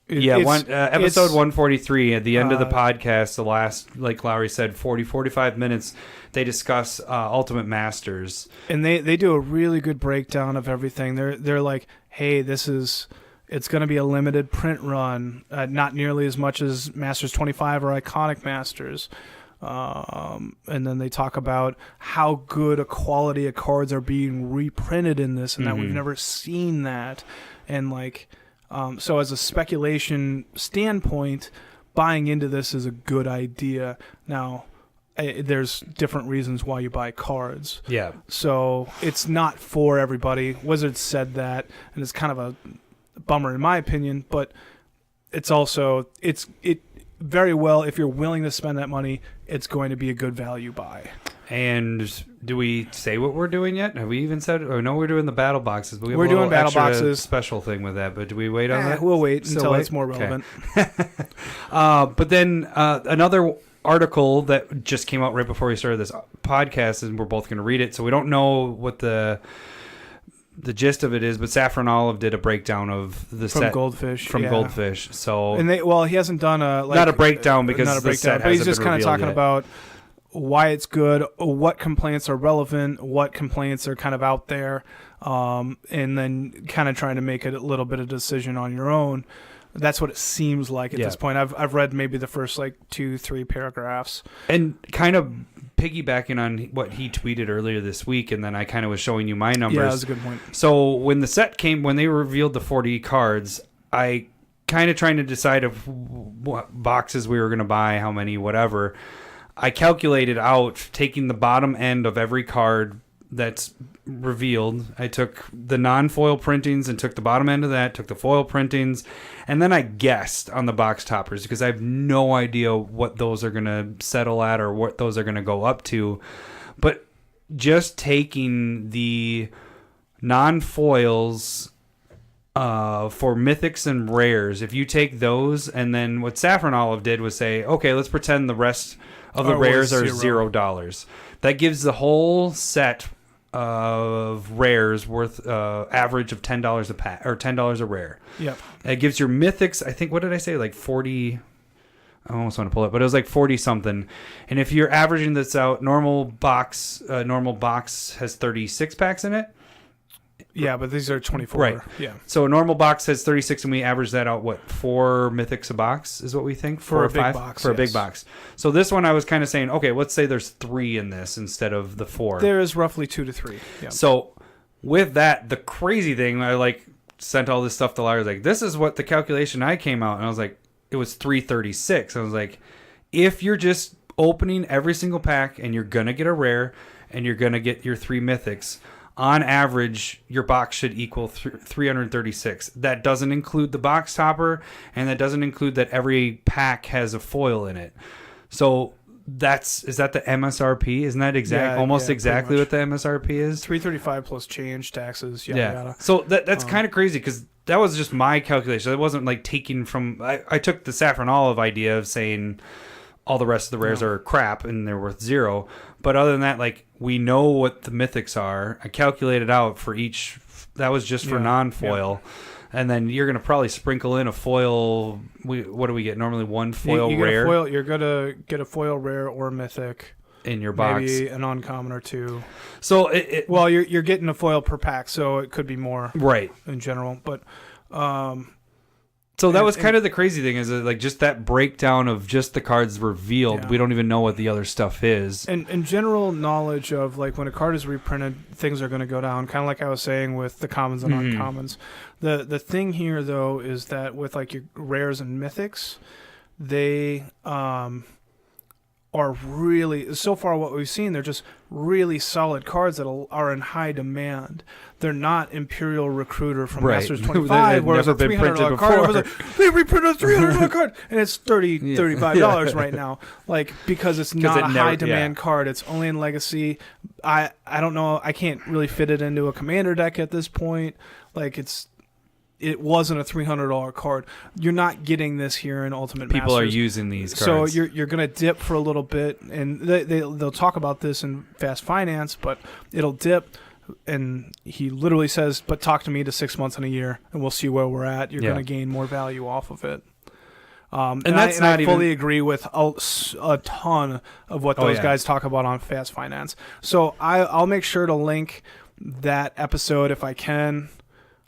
Episode 143 at the end of the podcast, the last, like Lowry said, 45 minutes, they discuss Ultimate Masters, and they do a really good breakdown of everything. They're like, hey, this is It's going to be a limited print run, not nearly as much as Masters 25 or Iconic Masters. And then they talk about how good a quality of cards are being reprinted in this, and that we've never seen that. And like, so as a speculation standpoint, buying into this is a good idea. Now, there's different reasons why you buy cards. Yeah. So it's not for everybody. Wizards said that, and it's kind of a bummer in my opinion, but it's also it very well, if you're willing to spend that money, it's going to be a good value buy. And do we say what we're doing yet? Have we even said? Or no, we're doing the battle boxes. But we're doing battle boxes. Special thing with that. But do we wait on that? We'll wait until it's more relevant. Okay. But then another article that just came out right before we started this podcast, and we're both going to read it. So we don't know what the gist of it is, but Saffron Olive did a breakdown of the set Goldfish. From Goldfish. So and he hasn't done not a breakdown because not a breakdown, but he's just kind of talking about why it's good, what complaints are relevant, what complaints are kind of out there, and then kind of trying to make a little bit of decision on your own. That's what it seems like at this point. I've read maybe the first 2-3 paragraphs. And kind of piggybacking on what he tweeted earlier this week, and then I kind of was showing you my numbers. Yeah, that was a good point. So when the set came, when they revealed the 40 cards, I kind of trying to decide of what boxes we were going to buy, how many, whatever. I calculated out taking the bottom end of every card that's revealed. I took the non-foil printings and took the bottom end of that, took the foil printings, and then I guessed on the box toppers because I have no idea what those are going to settle at or what those are going to go up to. But just taking the non-foils for mythics and rares, if you take those, and then what Saffron Olive did was say, okay, let's pretend the rest of the rares are $0. That gives the whole set of rares worth average of $10 a pack or $10 a rare. Yep. It gives your mythics, I think, what did I say? 40. I almost want to pull it, but it was 40 something. And if you're averaging this out, normal box has 36 packs in it. Yeah, but these are 24. Right. Yeah. So a normal box has 36, and we average that out, 4 mythics a box is what we think? For a 5? big box. For a big box. So this one I was kind of saying, okay, let's say there's 3 in this instead of the 4. There is roughly 2 to 3. Yeah. So with that, the crazy thing, I sent all this stuff to Larry. I was like, this is what the calculation I came out. And I was like, it was 336. I was like, if you're just opening every single pack and you're going to get a rare and you're going to get your 3 mythics, on average, your box should equal 336. That doesn't include the box topper, and that doesn't include that every pack has a foil in it. So is that the MSRP? Isn't that exactly what the MSRP is? 335 plus change, taxes, yada. So that's kind of crazy because that was just my calculation. It wasn't taking from. I took the Saffron Olive idea of saying all the rest of the rares are crap and they're worth 0. But other than that, we know what the mythics are. I calculated out for each. That was just for non-foil. Yeah. And then you're going to probably sprinkle in a foil. What do we get? Normally 1 foil rare. You're going to get a foil rare or mythic in your box. Maybe an uncommon or 2. So you're getting a foil per pack, so it could be more right in general. But so that was kind of the crazy thing is just that breakdown of just the cards revealed. Yeah. We don't even know what the other stuff is. And general knowledge of when a card is reprinted, things are going to go down. Kind of like I was saying with the commons and uncommons. The thing here though is that with your rares and mythics, they are really, so far what we've seen, they're just really solid cards that are in high demand. They're not Imperial Recruiter from Masters 25, where it's a $300 card. They reprinted a $300 card, and it's $35 right now. Because it's not a high demand card. It's only in Legacy. I don't know. I can't really fit it into a Commander deck at this point. It wasn't a $300 card. You're not getting this here in Ultimate Masters. People are using these cards. So you're going to dip for a little bit, and they'll talk about this in Fast Finance, but it'll dip, and he literally says, but talk to me to 6 months and a year, and we'll see where we're at. You're going to gain more value off of it. I fully agree with a ton of what those guys talk about on Fast Finance. So I'll make sure to link that episode if I can.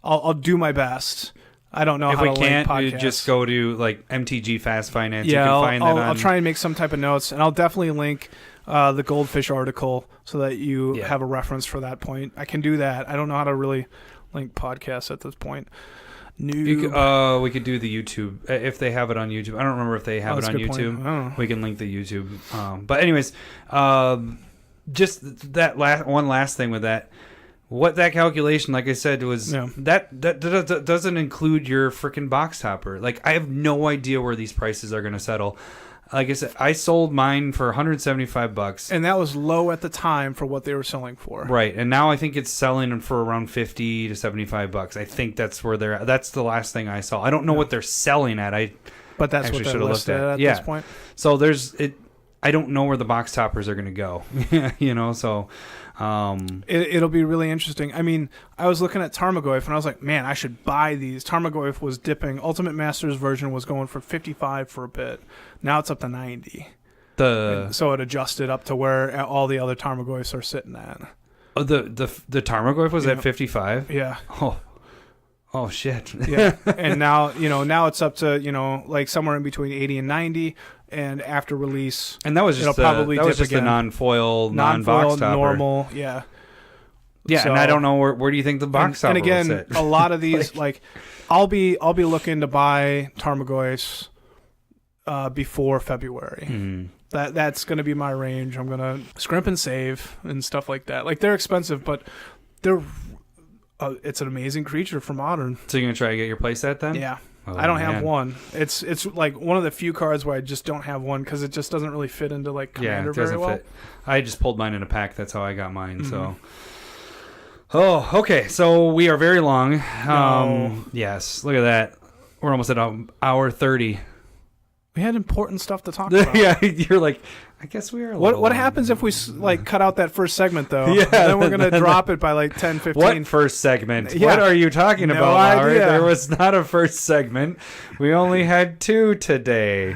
I'll do my best. I don't know if how we to link can't, podcasts. you just go to like MTG Fast Finance. Yeah, you can find that on... I'll try and make some type of notes, and I'll definitely link the Goldfish article so that you have a reference for that point. I can do that. I don't know how to really link podcasts at this point. we could do the YouTube if they have it on YouTube. I don't remember if they have it on YouTube. We can link the YouTube. But anyways, just that last thing with that. What that calculation, like I said, was that doesn't include your freaking box topper. Like, I have no idea where these prices are going to settle. Like I said, I sold mine for $175, and that was low at the time for what they were selling for. Right, and now I think it's selling for around $50 to $75. I think that's where they're at. That's the last thing I saw. I don't know what they're selling at. But that's what they're listed at this point. So I don't know where the box toppers are going to go. So. It'll be really interesting. I mean, I was looking at Tarmogoyf and I was like, man, I should buy these. Tarmogoyf was dipping. Ultimate Masters version was going for 55 for a bit. Now it's up to 90. So it adjusted up to where all the other Tarmogoyfs are sitting at. Oh, the Tarmogoyf was at 55? Yeah. Oh shit. Yeah. And now it's up to, like somewhere in between 80 and 90. And after release, and that was just a non-foil, non-box topper. Normal, yeah. Yeah, so, and I don't know where do you think the box topper and again, will sit? A lot of these I'll be looking to buy Tarmogoyfs before February. Mm-hmm. That's going to be my range. I'm going to scrimp and save and stuff like that. Like, they're expensive, but they're it's an amazing creature for Modern. So you're going to try to get your playset then? Yeah. I don't have one. It's like one of the few cards where I just don't have one because it just doesn't really fit into like Commander very well. Fit. I just pulled mine in a pack. That's how I got mine. Mm-hmm. So, okay. So we are very long. Yes. Look at that. We're almost at an hour 30. We had important stuff to talk about. Yeah, you're like, I guess we are. What happens if we cut out that first segment though? Yeah, then we're gonna drop it by like 10, 15. What first segment? Yeah. What are you talking about, Lowry? Idea. There was not a first segment. We only had 2 today.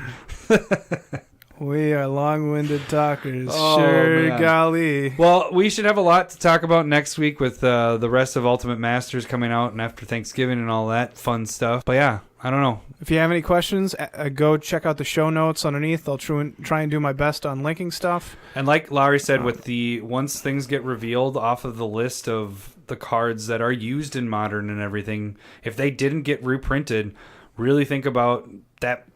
We are long-winded talkers. Sure, golly. Well, we should have a lot to talk about next week with the rest of Ultimate Masters coming out and after Thanksgiving and all that fun stuff. But yeah, I don't know. If you have any questions, go check out the show notes underneath. I'll try and do my best on linking stuff. And like Lowry said, with once things get revealed off of the list of the cards that are used in Modern and everything, if they didn't get reprinted, really think about that.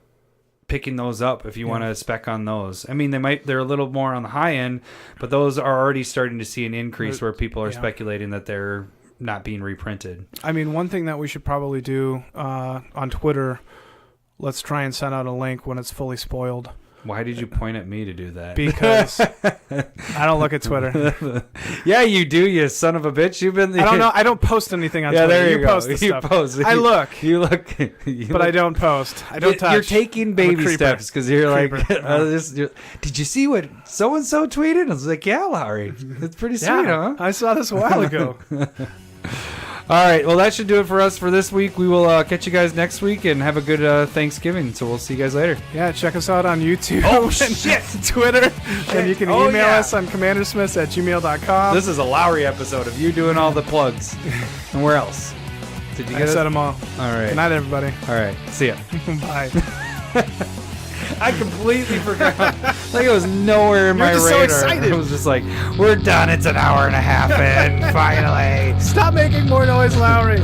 Picking those up if you want to spec on those. I mean, they're a little more on the high end, but those are already starting to see an increase where people are speculating that they're not being reprinted. I mean, one thing that we should probably do on Twitter, let's try and send out a link when it's fully spoiled. Why did you point at me to do that? Because I don't look at Twitter. Yeah, you do, you son of a bitch. You've been. I don't know. I don't post anything on Twitter. There you go. Post the stuff. Post. I look. You look. But I don't post. I don't touch. You're taking baby steps because you're like. Did you see what so and so tweeted? I was like, yeah, Lowry. It's pretty sweet, huh? I saw this a while ago. All right, well, that should do it for us for this week. We will catch you guys next week and have a good Thanksgiving. So we'll see you guys later. Yeah, check us out on YouTube. Oh, shit. Twitter. And you can email us on commandersmiths@gmail.com. This is a Lowry episode of you doing all the plugs. And where else? Did you get I said them all. All right. Good night, everybody. All right. See ya. Bye. I completely forgot. Like, it was nowhere in my radar. So excited. I was just like, we're done. It's an hour and a half in. Finally. Stop making more noise, Lowry.